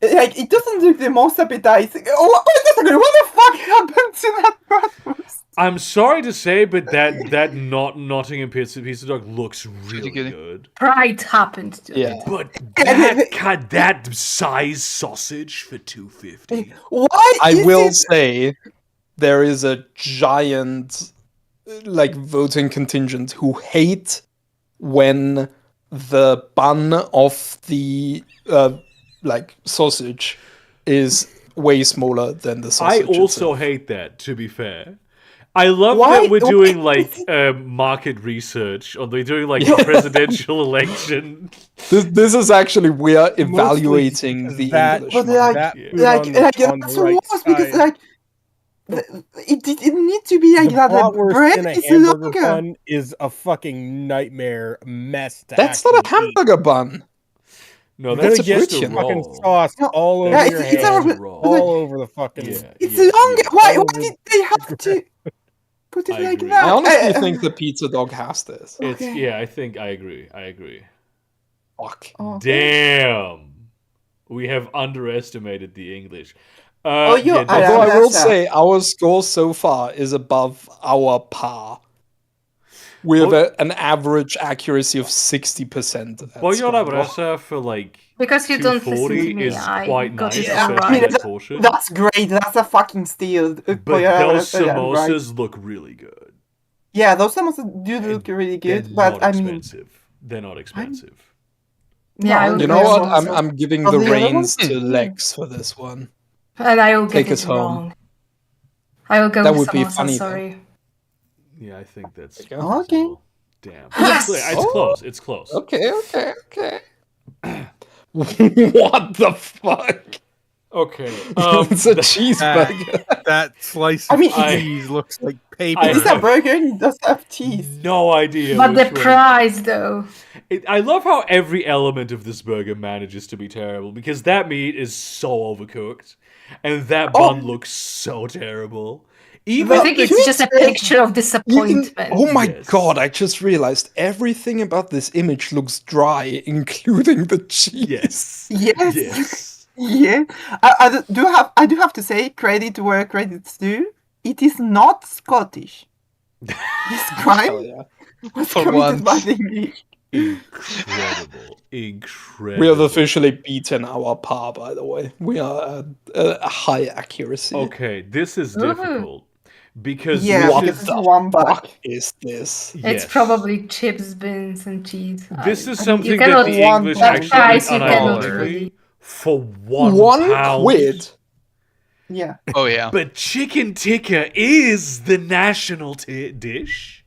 Like it doesn't look the most appetizing. Oh, wait a second, what the fuck happened to that bratwurst? I'm sorry to say, but that not Nottingham pizza dog looks really good. good. Pride happened to Yeah. it. But And that size sausage for $2.50. Why? I is will it- say there is a giant like voting contingent who hate when the bun of the like sausage is way smaller than the I sausage. also itself. hate that, to be fair. I love Why- that we're why doing is like it- market research, or they're doing like a presidential election. This is actually we are evaluating the that- English But market. like, That Yeah. food like, on the that's right worse because side. like It needs to be like the that. The bratwurst bread in a is hamburger longer. bun is a fucking nightmare mess to That's not a actually eat. hamburger bun. No, You're that's gonna get just a Brötchen. fucking roll. sauce No, all yeah, over your it's hands, a roll. all over the fucking. Yeah, It's yeah, longer. yeah. Why Over did they have to put it I like agree. that? I honestly think the pizza dog has this. It's Okay. yeah. I think I agree. Fuck. Okay. Damn, we have underestimated the English. Oh, you yeah, Although I will Arabasa. say our score so far is above our par. We have an average accuracy of 60%. Boyona Brasa for like Because you don't listen to 240 me, is I quite got nice, it all especially right. that portion. That's great. That's a fucking steal. But those samosas look really good. Yeah, those samosas do look really good, They're but not I mean, expensive. They're not expensive. Yeah, I will You go know what? samosa. I'm giving Oh, the the other reins ones? to Lex for this one. And I will Take get us it home. wrong. I will go That with would be samosa, funny, though. sorry. Yeah, I think that's There you go. Okay. reasonable. Damn. Yes! It's close. It's close. Okay. What the fuck? Okay. It's a cheeseburger. That slice I of mean, cheese looks like paper. I it is a have burger and it does have cheese. no idea But the which one. price, though. I love how every element of this burger manages to be terrible because that meat is so overcooked and that bun looks so terrible. Even I think it's just a picture of disappointment. Oh my Yes. god, I just realized everything about this image looks dry, including the cheese. yes. Yes. Yeah. I do have to say credit where credit's due. It is not Scottish. This Hell crime yeah. was For committed by once. the English. Incredible. We have officially beaten our par, by the way. We are at a high accuracy. Okay, this is Woohoo. difficult because Yeah, What because this it's is one back. Fuck is this? It's yes. probably chips, beans, and cheese. This is I mean, something you that cannot, the one English pound. actually that price eat you cannot unironically really. for £1. £1? Yeah. Oh yeah. But chicken tikka is the national dish.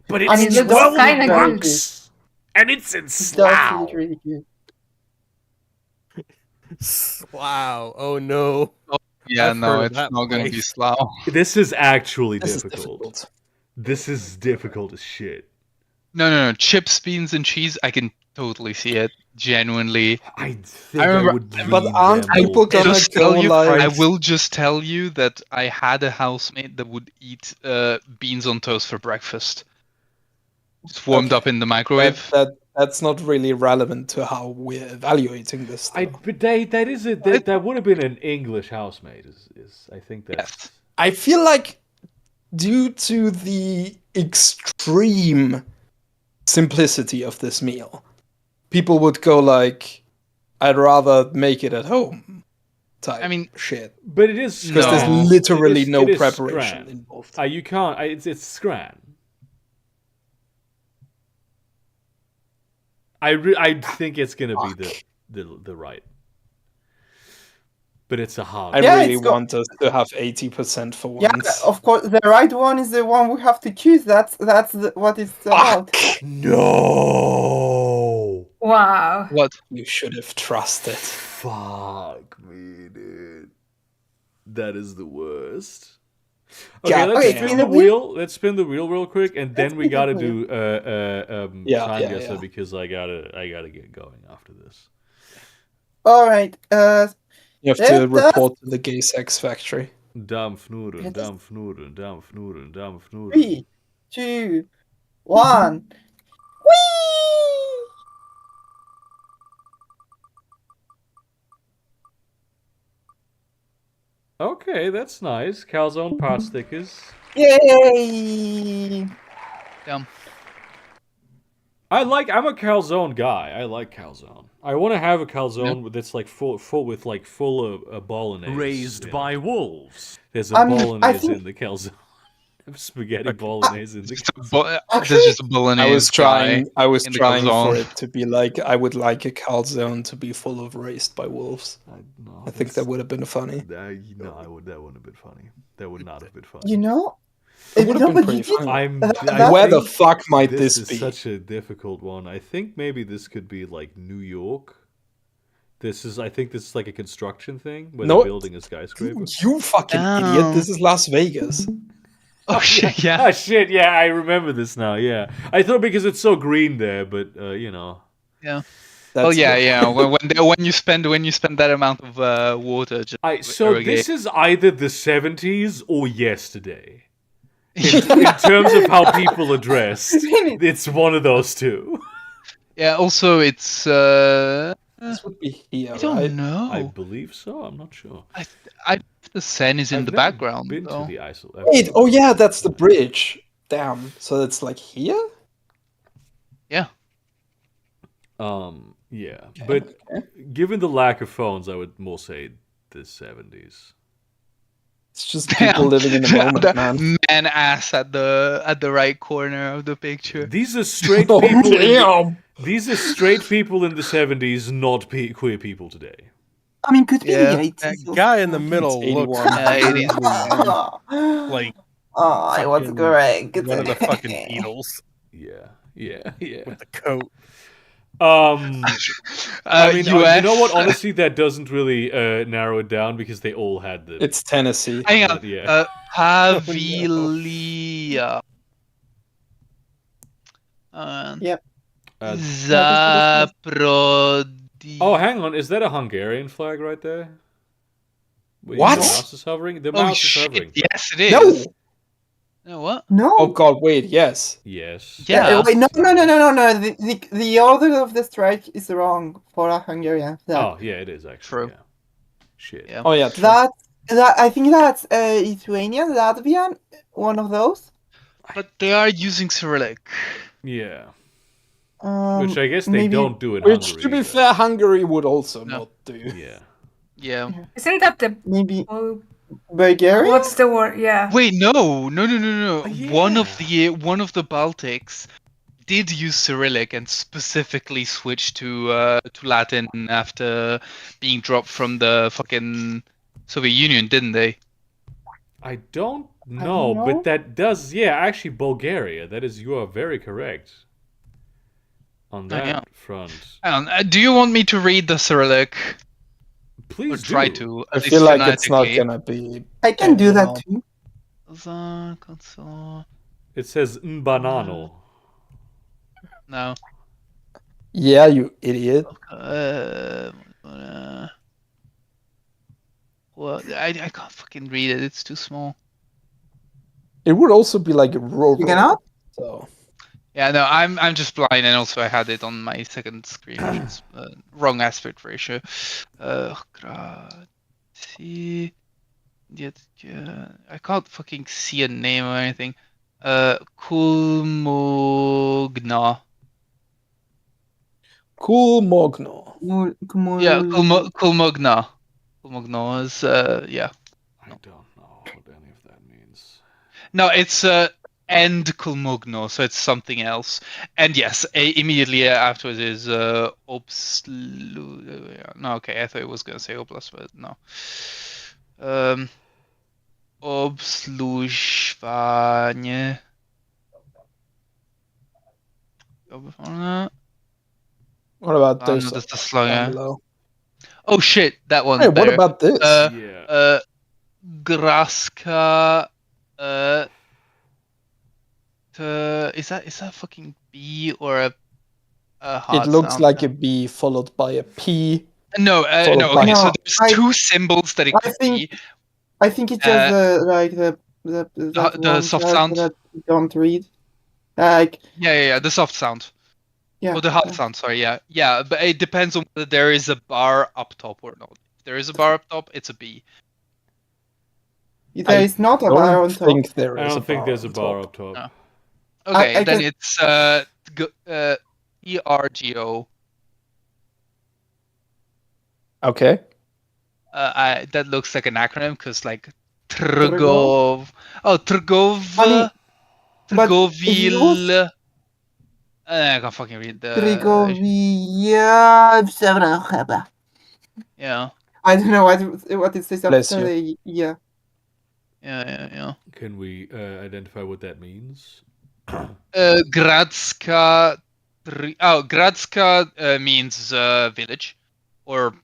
But And it's it looks 12 kinda good. bucks. And it's in It does Slough. look really good. Wow. Oh no. Yeah, I've no, heard of it's that not gonna be place. Slough. This is actually This is difficult. difficult. This is difficult as shit. No. Chips, beans, and cheese. I can totally see it. Genuinely. I think I remember- would But lean aren't them people over. gonna Just go tell you, like... I will just tell you that I had a housemate that would eat beans on toast for breakfast. It's warmed Okay. up in the microwave. That's not really relevant to how we're evaluating this. Though. But that would have been an English housemate. I think that's Yes. I feel like due to the extreme simplicity of this meal, people would go like, I'd rather make it at home type I mean, shit. But it is Because No. there's literally It is- no it is preparation Scran. involved. You can't. It's Scran. I think it's gonna be the right. But it's a hard. I Yeah, really it's got- want us to have 80% for Yeah, once. of course, the right one is the one we have to choose. That's what it's about. No. Wow. What? You should have trusted. Fuck me, dude. That is the worst. God Okay, let's damn. spin the wheel. Let's spin the wheel real quick, and then we spin the gotta wheel. do Yeah, time yeah, guesser yeah. because I gotta get going after this. All right. You have to Let us- report to the gay sex factory. Dampfnudeln, Let us- Dampfnudeln, Dampfnudeln, Dampfnudeln. 3, 2, 1. Whee! Okay, that's nice. Calzone pot stickers. Yay! Damn. I'm a calzone guy. I like calzone. I want to have a calzone that's like full of bolognese. Raised in it. by wolves. There's a I mean, I bolognese think- in the calzone. Spaghetti bolognese in the calzone. There's just a bolognese I was trying in the for calzone. it to be like, I would like a calzone to be full of raised by wolves. I think that would have been funny. That wouldn't have been funny. That would not have been funny. You know, It would have been but pretty you did- funny. That- Where the think fuck might this is be? such a difficult one. I think maybe this could be like New York. I think this is like a construction thing where No. they're building a skyscraper. You fucking idiot! This is Las Vegas. Oh shit! Yeah. Oh shit! Yeah, I remember this now. Yeah, I thought because it's so green there, but you know. Yeah. That's Oh yeah, good. yeah. When you spend that amount of water, just So irrigate. this is either the 70s or yesterday. In terms of how people are dressed, it's one of those two. Yeah. Also, it's. This would be here, I don't right? know. I believe so. I'm not sure. The Seine is in I've the never background. Been though. to the ISIL. Wait, oh yeah, that's the bridge. Damn. So it's like here? Yeah. Yeah, but given the lack of phones, I would more say the 70s. It's just people living in the moment, man. Man ass at the right corner of the picture. These are straight Oh, people. damn. These are straight people in the 70s, not queer people today. I mean, could be Yeah. the 80s. That or guy in the something. middle It's looks 81. like Oh, I was fucking correct. one of the fucking Beatles Yeah. with the coat. I mean, you US. know what? Honestly, that doesn't really narrow it down because they all had the. It's Tennessee. Hang on. Yeah. Pavilia. Yep. Zaprodi. Oh, hang on. Is that a Hungarian flag right there? Wait, What? The mouse is hovering? The Oh mouse is shit! hovering. Yes, it is. No. No, what? No. Oh god, wait, yes. Yes. Yeah. Wait, no. The order of the strike is wrong for a Hungarian flag. Oh, yeah, it is actually. True. Yeah. Shit. Yeah. Oh yeah, true. That I think that's Lithuanian, Latvian, one of those. But they are using Cyrillic. Yeah. Um, Which I guess they maybe- don't do in Which, Hungary. to be either. fair, Hungary would also No. not do. Yeah. Yeah. Isn't that the Maybe oh, Bulgarian. what's the word? Yeah. Wait, no. Oh, One of yeah. the Baltics did use Cyrillic and specifically switched to Latin after being dropped from the fucking Soviet Union, didn't they? I don't know, know. but that does. Yeah, actually, Bulgaria. That is, you are very correct on that yeah. front. Hang on, do you want me to read the Cyrillic? Please Or try do. to? I At feel least like it's not phonetically. gonna be. I can do that no. too. It says banano. No. Yeah, you idiot. Well, I can't fucking read it. It's too small. It would also be like rural. You cannot? So Yeah, no, I'm just blind, and also I had it on my second screen, which is wrong aspect ratio. I can't fucking see a name or anything. Kulmogna. cool Mogno. Yeah, Kulmogna. Kulmogna is yeah. I don't know what any of that means. No, it's and Kulmogno, so it's something else. And yes, immediately afterwards is Obslu. No, okay, I thought it was gonna say Oblast, but no. Obslužování. What about No, this? that's the down slogan. below? Oh shit, that one. Hey, what better. about this? Yeah. Graska. Is that fucking B or a hard It looks sound? like a B followed by a P. No, followed no. by- Okay, so No, there's two symbols that it I could think- be. I think it's just like the the soft sound? that you don't read. Like Yeah, the soft sound. yeah. Or the hard sound, sorry, yeah, but it depends on whether there is a bar up top or not. If there is a bar up top, it's a B. There is not a I bar don't on top. think there I is. don't think there's a on bar top. up top. No. Okay, I then can- it's ERGO. Okay. That looks like an acronym because like Trgov. Oh, Trgov. I mean, but if you Trgovil. I can't fucking read the. Trigovia. Yeah. I don't know what it says Bless after you. the yeah. Yeah. Can we identify what that means? Gradska. Gradska means village or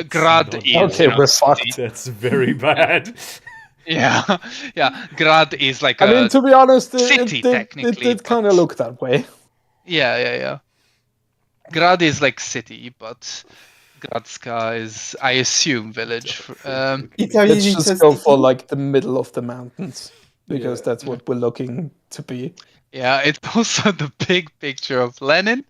Grad not is. Okay, we're fucked. That's very bad. Yeah, yeah. Grad is like I mean, to be honest, city, it technically, did kind of but- look that way. Yeah. Grad is like city, but Gradska is, I assume, village. Italy Let's is just a go for city. like the middle of the mountains because Yeah. that's what we're looking to be. Yeah, it's also the big picture of Lenin.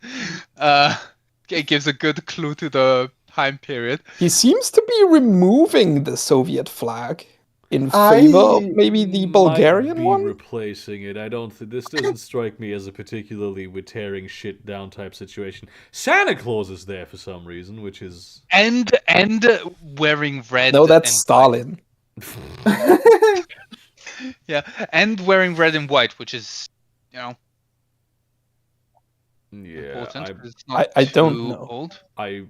It gives a good clue to the time period. He seems to be removing the Soviet flag in favor of maybe the Bulgarian Might be one. replacing it. I don't think this doesn't strike me as a particularly we're tearing shit down type situation. Santa Claus is there for some reason, which is And wearing red. No, that's and Stalin. white. Yeah, and wearing red and white, which is, yeah. important. 'Cause it's not I don't too know. old. I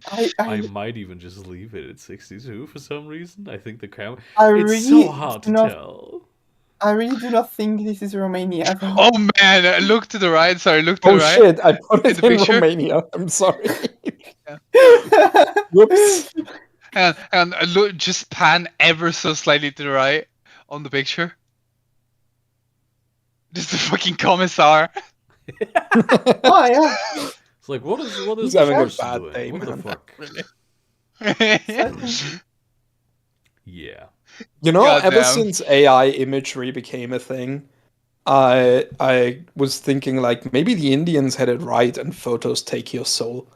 might even just leave it at 62 for some reason. I think the camera. I It's really so hard to do not. tell. I really do not think this is Romania. Though. Oh man, look to the right. Sorry, look to Oh the right. shit! I put it the in picture? Romania. I'm sorry. Whoops. And look, just pan ever so slightly to the right on the picture. Just the fucking commissar. Oh yeah. It's like what is He's the having a person bad doing? day, What man. the fuck? Yeah. You know, ever Goddamn. since AI imagery became a thing, I was thinking like maybe the Indians had it right and photos take your soul.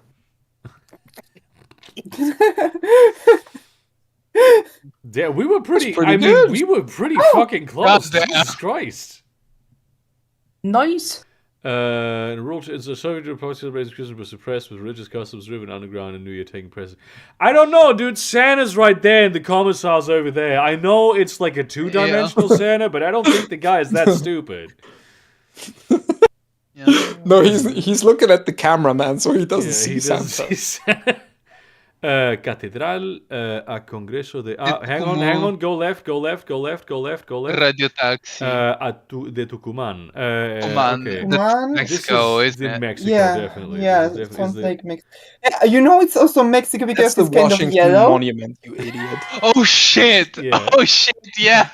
Yeah, we were pretty. pretty I mean, good. we were pretty fucking close. Goddamn. Jesus Christ. Nice. The rule is the Soviet Republic celebrating Christmas was suppressed with religious customs driven underground and New Year taking precedence. I don't know, dude. Santa's right there and the commissar's over there. I know it's like a two-dimensional Santa, but I don't think the guy is that stupid. Yeah. No, he's looking at the cameraman, so he doesn't see he doesn't Santa. see Santa. Catedral a Congreso de... hang on, go left. Radio Taxi. De Tucumán. Tucumán. Okay. Tucumán? Mexico, This isn't is in it? Mexico, Yeah, definitely. yeah, This is it definitely- sounds is like Mexico. Yeah, you know, it's also Mexico because That's the it's kind of Washington yellow. Monument, you idiot. Oh shit! Yeah. Oh shit! Yeah.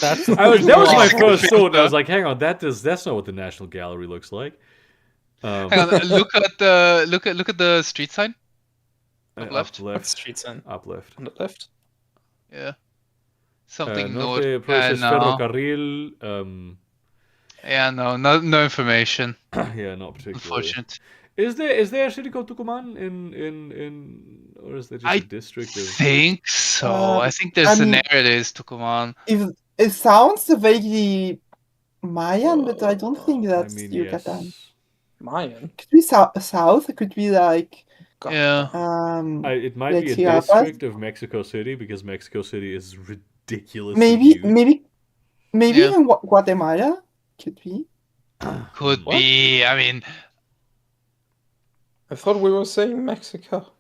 that was my Mexico first film, thought. And I was though. like, hang on, that's not what the National Gallery looks like. Hang on, look at the street sign. Up left. Up What's left. street sign? Up left. On the left? Yeah. Something Norte, north. process No. ferrocarril. Yeah, no information. Yeah, not particularly. Unfortunate. Is there a city called Tucumán in or is there just a district of? Think so. I think there's I an mean- area that is Tucumán. It sounds vaguely Mayan, but I don't think that's Yucatan. Yes. Mayan. Could be south. It could be like Yeah. It might like be a Chiapas. district of Mexico City because Mexico City is ridiculously maybe huge. maybe Yeah. in Guatemala. Could be. Could What? be. I mean, I thought we were saying Mexico.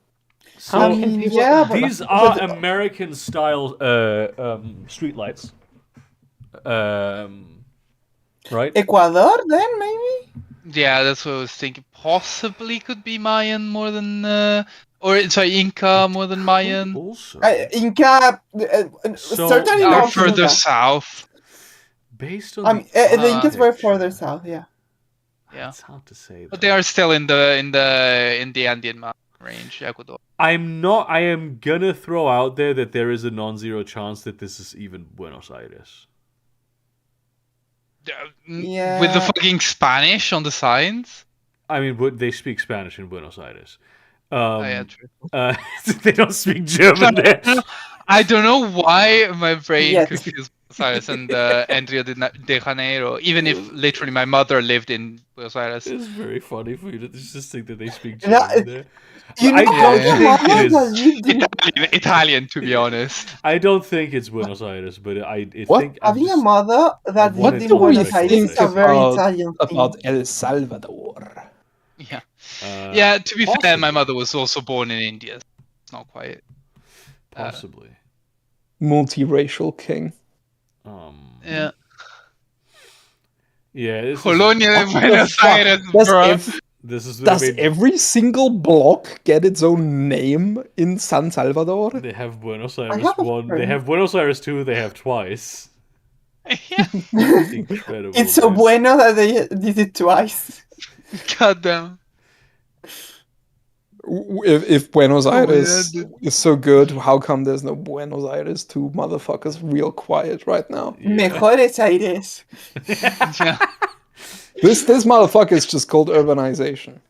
So I mean, yeah, but these are American style streetlights. Right? Ecuador, then maybe. yeah, that's what I was thinking. Possibly could be Mayan more than, Inca more than Mayan. Also, Inca, So- certainly Or not further Inca. south. based on I mean, the Incas were architecture- further south. Yeah. Yeah. It's hard to say. But though. they are still in the Andean mountain range, Ecuador. I am gonna throw out there that there is a non-zero chance that this is even Buenos Aires. Yeah. With the fucking Spanish on the signs. I mean, they speak Spanish in Buenos Aires. Oh, yeah, true. They don't speak German there. I don't know why my brain Yes. confused Buenos Aires and Rio de Janeiro, even if literally my mother lived in Buenos Aires. It's very funny for you to just think that they speak Yeah, German there. You know, I don't your think mama it that is. lived in- Italian, to be honest. I don't think it's Buenos Aires, but I What? think I'm Having a just- mother that What lived in do we Buenos Aires think is a very about- Italian thing. About El Salvador. Yeah. uh, Yeah, to be fair, possibly. my mother was also born in India. It's not quite. Possibly. Multiracial king. Yeah. Yeah. This is- Colonia de What the Buenos fuck? Aires, That's bro. Does every single block get its own name in San Salvador? They have Buenos Aires 1. They have Buenos Aires 2. They have twice. Incredible. It's so bueno that they did it twice. Goddamn. If Buenos Aires is so good, how come there's no Buenos Aires 2 motherfuckers real quiet right now? Mejores Aires. Yeah. This motherfucker is just called urbanization.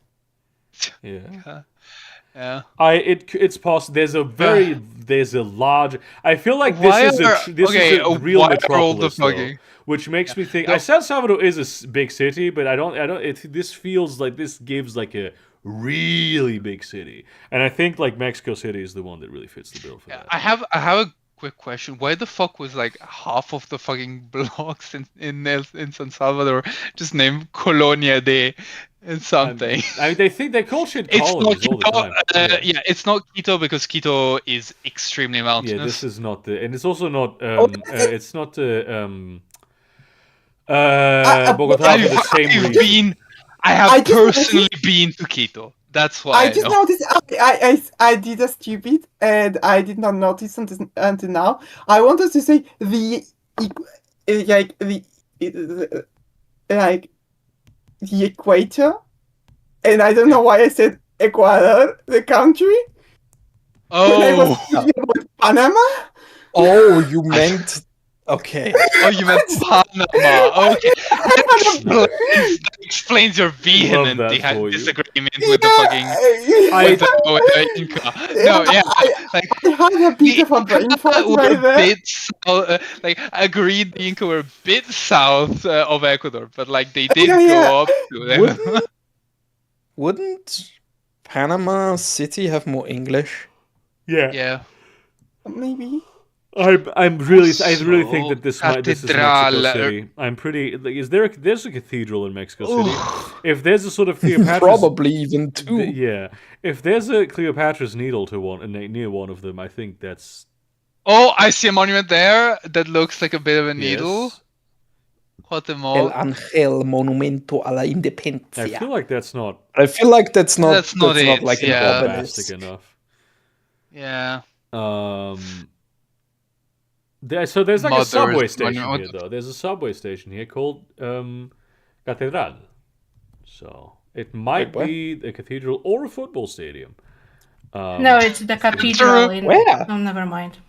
Yeah. Yeah. It's possible. There's a large. I feel like this is a real metropolis, though, which makes me think. San Salvador is a big city, but I don't. This feels like this gives like a really big city, and I think like Mexico City is the one that really fits the bill for that. I have a quick question. Why the fuck was like half of the fucking blocks in San Salvador just named Colonia de something? I mean, they call shit colonies all the time. Yeah, it's not Quito because Quito is extremely mountainous. Yeah, this is not and it's also not. It's not Bogota for the same reason. I have personally been to Quito. That's why I just noticed. I did a stupid, and I did not notice until now. I wanted to say the equator, and I don't know why I said Ecuador, the country. Oh, when I was thinking about Panama. Oh, you meant. Okay. Oh, you meant Panama. Okay. That explains your vehement disagreement with the fucking with the Inca. No, yeah. I had a bit of a brain fart right there. I agreed the Inca were a bit south of Ecuador, but like they did go up to them. Wouldn't Panama City have more English? Yeah. Yeah. Maybe. I really think that this is Mexico City. I'm pretty. Like, there's a cathedral in Mexico City? If there's a sort of Cleopatra's, probably even two. Yeah, if there's a Cleopatra's Needle near one of them, I think that's. Oh, I see a monument there that looks like a bit of a needle. El Ángel Monumento a la Independencia. I feel like that's not. That's not like an bombastic enough. Yeah. So there's like a subway station here, though. There's a subway station here called Catedral. So it might be a cathedral or a football stadium. No, it's the cathedral. Where? Oh, never mind.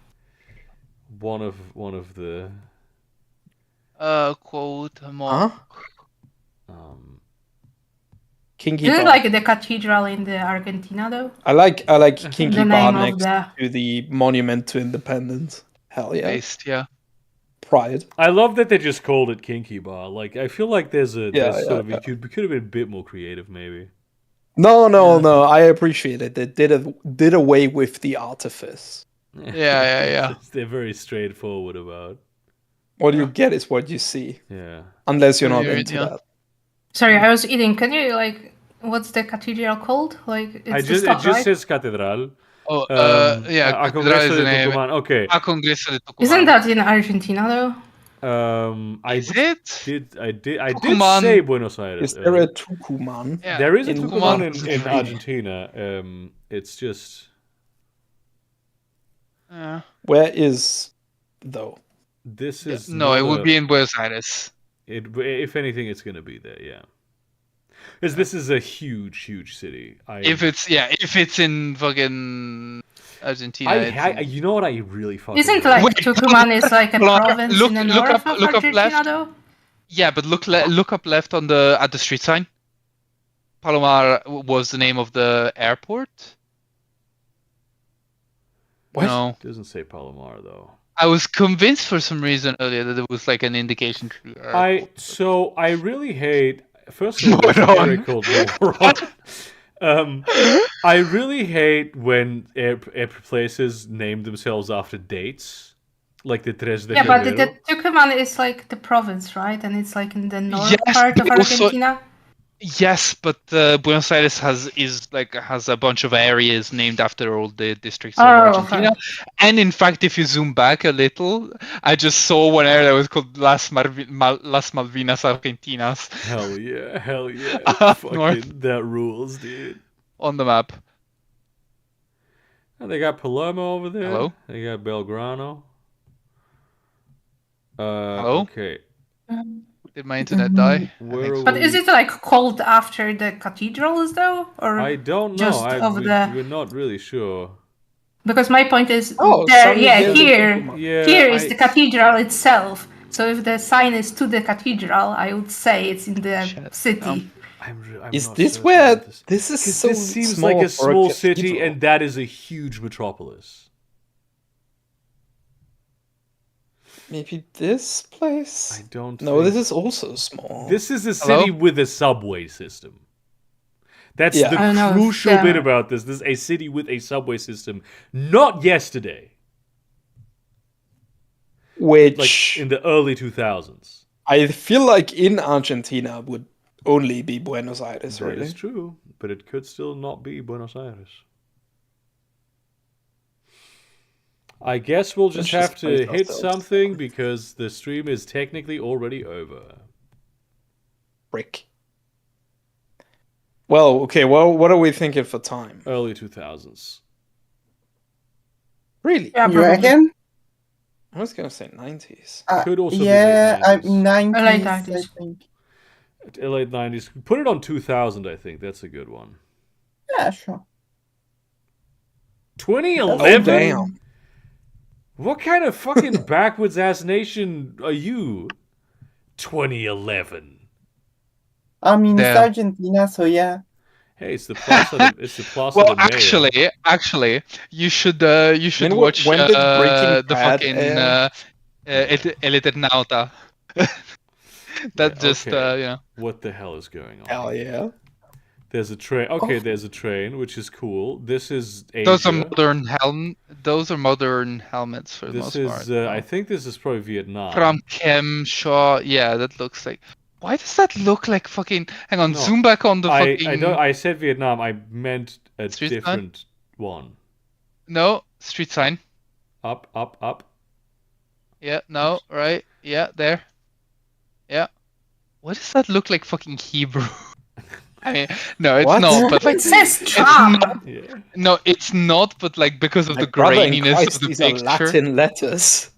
One of the. Quote. Is it like the cathedral in the Argentina, though? I like Quinquiba next to the Monument to Independence. Hell yeah. Based, yeah. Pride. I love that they just called it Quinquiba. Like, I feel like you could have been a bit more creative, maybe. No. I appreciate it. They did away with the artifice. Yeah. They're very straightforward about. What you get is what you see. Yeah. Unless you're not into that. Sorry, I was eating. Can you what's the cathedral called? Like, it just says Catedral. Oh, yeah. Congreso de Tucumán. Okay. Congreso de Tucumán. Isn't that in Argentina though? I did Tucumán. say Buenos Aires. Is there a Tucumán? Yeah. There is a Tucumán in Argentina. It's just. Where is though? This is no. It would be in Buenos Aires. If anything, it's going to be there. Yeah. Because this is a huge city. If it's in fucking Argentina. You know what I really fucking. Isn't Tucumán is like a province in the north of Argentina, though? Yeah, but look up left at the street sign. Palomar was the name of the airport. What? No, it doesn't say Palomar though. I was convinced for some reason earlier that it was like an indication to the airport. I really hate. First of all, very called moron. I really hate when places name themselves after dates, like the Tres de Janeiro. But the Tucumán is like the province, right? And it's like in the north part of Argentina. Yes, but Buenos Aires has a bunch of areas named after all the districts of Argentina. okay. And in fact, if you zoom back a little, I just saw one area that was called Las Malvinas Argentinas. Hell yeah, hell yeah. Up north. Fucking that rules, dude. On the map. Oh, they got Palermo over there. Hello? They got Belgrano. Hello? Okay. Did my internet die? Where are But we? is it like called after the cathedrals though, or I don't know. just of the? We're not really sure. Because my point is Oh, there. San Yeah, Miguel de here, Tucumán. Yeah, here is the cathedral itself. So if the sign is to the cathedral, I would say it's in the Shit. city. I'm Is not this certain where about this is 'Cause so this seems small like a for small city, cathedral. and that is a huge metropolis. Maybe this place? I don't. No, think... this is also small. This is a Hello? city with a subway system. That's Yeah. the I know, crucial yeah. bit about this. This is a city with a subway system. Not yesterday. Which Like in the early 2000s. I feel like in Argentina would only be Buenos Aires, That really. is true, but it could still not be Buenos Aires. I guess we'll just have to place hit ourselves. something because the stream is technically already over. Brick. Well, okay, well, what are we thinking for time? Early 2000s. Really? Yeah, You probably. reckon? I was gonna say 90s. Could also be Yeah, late 90s. I'm 90s, Late I 90s. think. Late 90s. Put it on 2000, I think. That's a good one. Yeah, sure. 2011? Oh, damn. What kind of fucking backwards ass nation are you? 2011. I mean, it's Damn. Argentina, so yeah. Hey, it's the Plaza de, it's the Plaza Well, de Mayo. actually, you should When watch did Breaking the Bad fucking air? El Eternauta. That Yeah, just okay. you know. What the hell is going on? Hell yeah. There's a train. Okay, Oh. there's a train, which is cool. This is Asia. Those are modern helmets for the This most is, part. I think this is probably Vietnam. From Shaw, yeah, that looks like. Why does that look like fucking? Hang on, No, zoom back on the I fucking. don't. I said Vietnam. I meant a Street sign? different one. No, street sign. Up, up, up. Yeah, no, right. Yeah, there. Yeah. Why does that look like fucking Hebrew? I mean, no, it's What? not. But It says it's tram. not, Yeah. no, it's not. But like because of My the brother in graininess Christ, of the these are picture. Latin letters.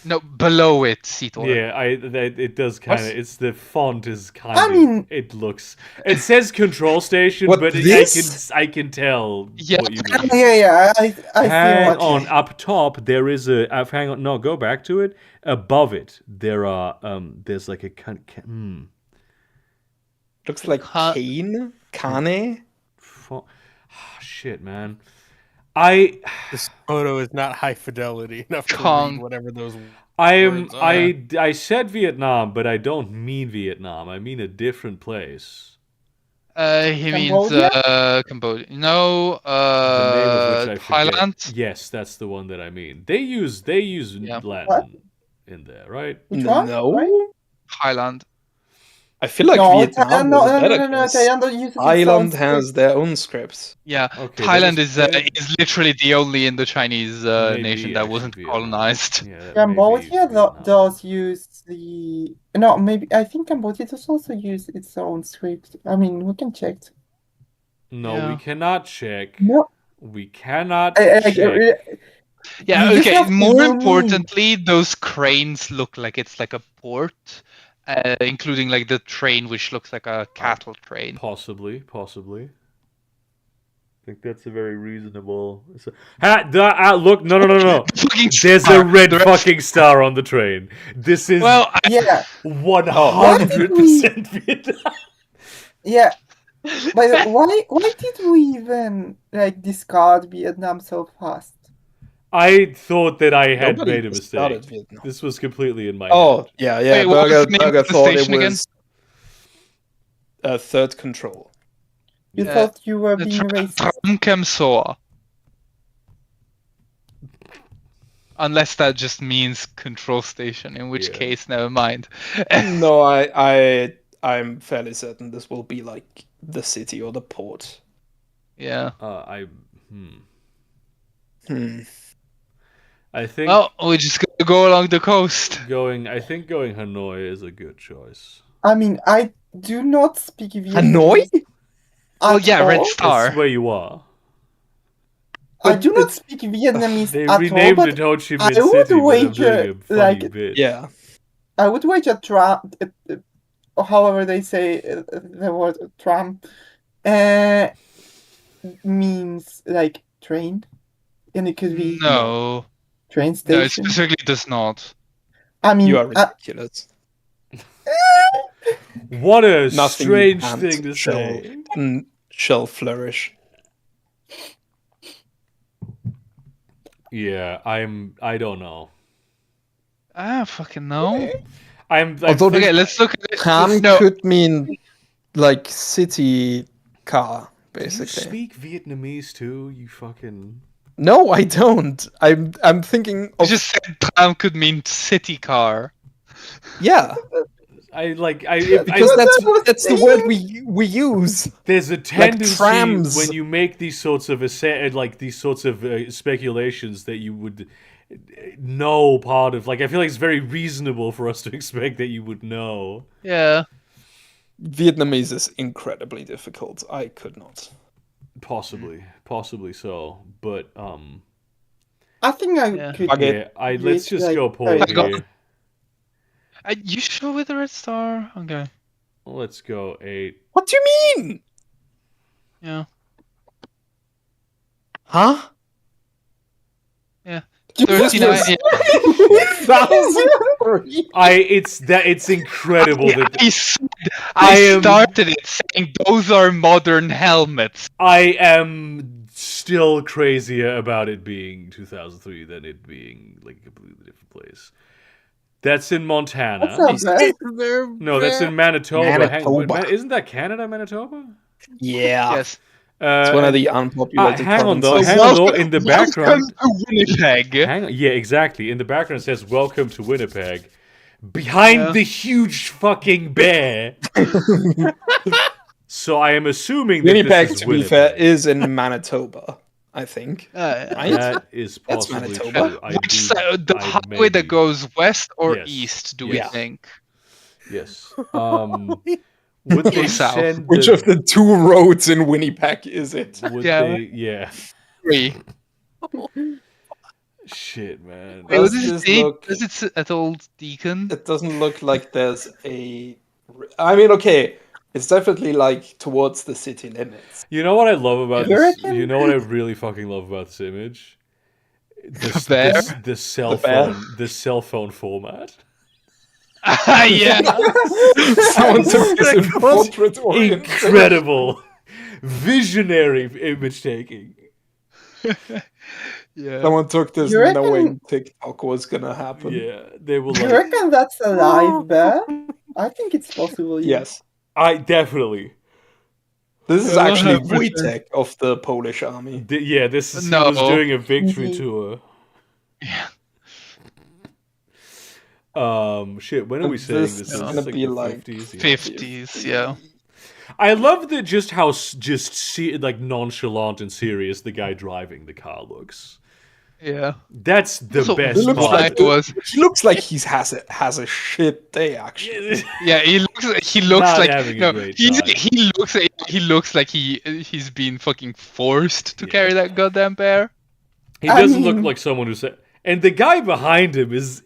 No, below it, Sitor. Yeah, it does kind of. What? It's the font is kind I of. mean- It looks. It says control station, What, but this? I can tell Yeah. what you mean. Yeah, I see Hang what. on, up top there is a. Hang on, no, go back to it. Above it, there are. There's like a. Looks like cane? Cane? Shit, man. I This photo is not high fidelity enough to Kong. read whatever those. am. Words are. I said Vietnam, but I don't mean Vietnam. I mean a different place. He means Cambodia? Cambodia. No, The name of which I forget. Thailand. Yes, that's the one that I mean. They use Yeah. Latin in there, right? Which one? No. Right? Thailand. I feel like No, Vietnam no, was no, better no, no, 'cause Thailand uses its own Thailand script. has their own scripts. Yeah, Okay, Thailand that is literally the only Indo-Chinese Maybe nation that actually wasn't Vietnam. colonized. Yeah, that may be Cambodia Vietnam. does use the. No, maybe. I think Cambodia does also use its own script. I mean, we can check. No, Yeah. we cannot check. No. We cannot I- check. Yeah, You just okay. have to More zoom in. importantly, those cranes look like it's like a port, including like the train, which looks like a cattle train. Possibly. I think that's a very reasonable. Look, no. Fucking There's a star. red The rest- fucking star on the train. This is Well, Yeah, 100% Vietnam. yeah. But why did we even like discard Vietnam so fast? I thought that I had Nobody made a discarded mistake. Vietnam. This was completely in my Oh, head. yeah. Wait, what was the name Burger of the thought it station again? was third control. You Yeah, thought you were being racist. Trankem Soa. Unless that just means control station, in which Yeah. case, never mind. No, I'm fairly certain this will be like the city or the port. Yeah. I think. Well, we just gotta go along the coast. I think going Hanoi is a good choice. I mean, I do not speak Hanoi? Vietnamese. Well, at yeah, Red all. Star. It's where you are. I But do not it's- speak Vietnamese They at all, renamed but it Ho Chi I Minh would City, but I'm wager, doing a funny like, bit. Yeah. I would wager or however they say the word tram, means like train, and it could be No. train No, it station. specifically does not. I mean, You are ridiculous. What a Nothing strange you can't thing to say. shall flourish. Yeah, I don't know. Ah, fucking no. Although Okay, let's look at it. Tram No. could mean like city car, Do you basically. speak Vietnamese too? You fucking. No, I don't. I'm thinking You of just said tram could mean city car. yeah, Because that's the word we use. There's a tendency trams. when you make these sorts of speculations that you would know part of. Like, I feel like it's very reasonable for us to expect that you would know. Yeah. Vietnamese is incredibly difficult. I could not. Possibly so, but I think I Yeah. could. yeah. Let's just go Paul like- here. You sure with the Red Star? Okay. Let's go 8. What do you mean? Yeah. Huh? Yeah. Jesus 39. Christ. It's incredible that I started it saying those are modern helmets. I am still crazier about it being 2003 than it being like a completely different place. That's in Montana. That's not bad. No, that's in Manitoba. Manitoba. Isn't that Canada, Manitoba? Yeah. Yes. It's one of the unpopulated hang on though. provinces. Hang on though. In the background. Welcome to Winnipeg. Yeah, exactly. In the background it says "Welcome to Winnipeg." Behind the huge fucking bear. So I am assuming that Winnipeg, this is to be Winnipeg. fair, is in Manitoba, I think. Right? That is That's possibly Manitoba. true. Which side, the highway that goes west or Yes. east, do we Yeah. think? Yes. Would they South. send Which of the two roads in Winnipeg is it? Would Yeah. they? Yeah. 3. Shit, man. Wait, what Does does it this say? look- Does it say at Old Deacon? It doesn't look like there's a. I mean, okay, it's definitely like towards the city limits. You know what I love about You this? reckon? You know what I really fucking love about this image? bear? The cell The bear? phone. The cell phone format. Yeah. Someone took this in portrait oriented. Incredible, visionary image taking. Yeah. Someone took this You reckon- knowing TikTok was gonna happen. Yeah, they were Do you like, reckon that's a live bear? I think it's possible. Yes. I definitely. This is Yeah, actually 100%. Wojtek of the Polish army. Yeah, this is he No. was doing a victory Mhm. tour. Yeah. Shit. When are we This saying is this? Is gonna this like be the like 50s? Yeah. 50s, yeah. I love that just how like nonchalant and serious the guy driving the car looks. Yeah. That's the So, best He looks part. like it was. He looks like he has a shit day actually. Yeah, he looks Not like having a no, great he time. he looks like he's been fucking forced to Yeah. carry that goddamn bear. He I doesn't look mean- like someone who said. And the guy behind him his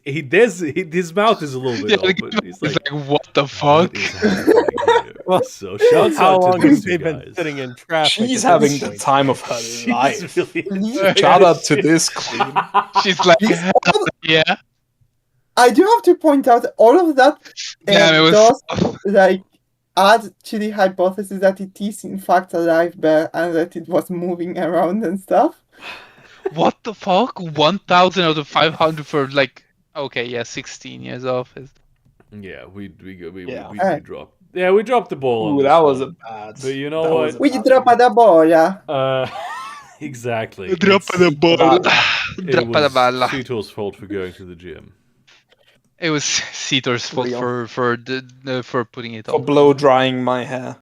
mouth is a little bit Yeah, open. He's It's like, like, what the what fuck? is happening here? Well, So shouts How out long to has these they two been guys. sitting in traffic? She's at having this the point? time of her She's life. really Shout out to this queen. She's like, All- yeah, I do have to point out all of that damn, it was. does like add to the hypothesis that it is in fact a live bear and that it was moving around and stuff. What the fuck? 1,000 out of 500 for like. Okay, yeah, 16 years off. Yeah, we Yeah. dropped. Yeah, we dropped the ball on Ooh, this that was one. a bad. But you know that what? was a We bad drop one. the bola. Exactly. Drop It's- the ball. bad. It Drop the was ball. Tito's fault for going to the gym. It was Cedar's fault Real. for putting it For on. blow drying my hair.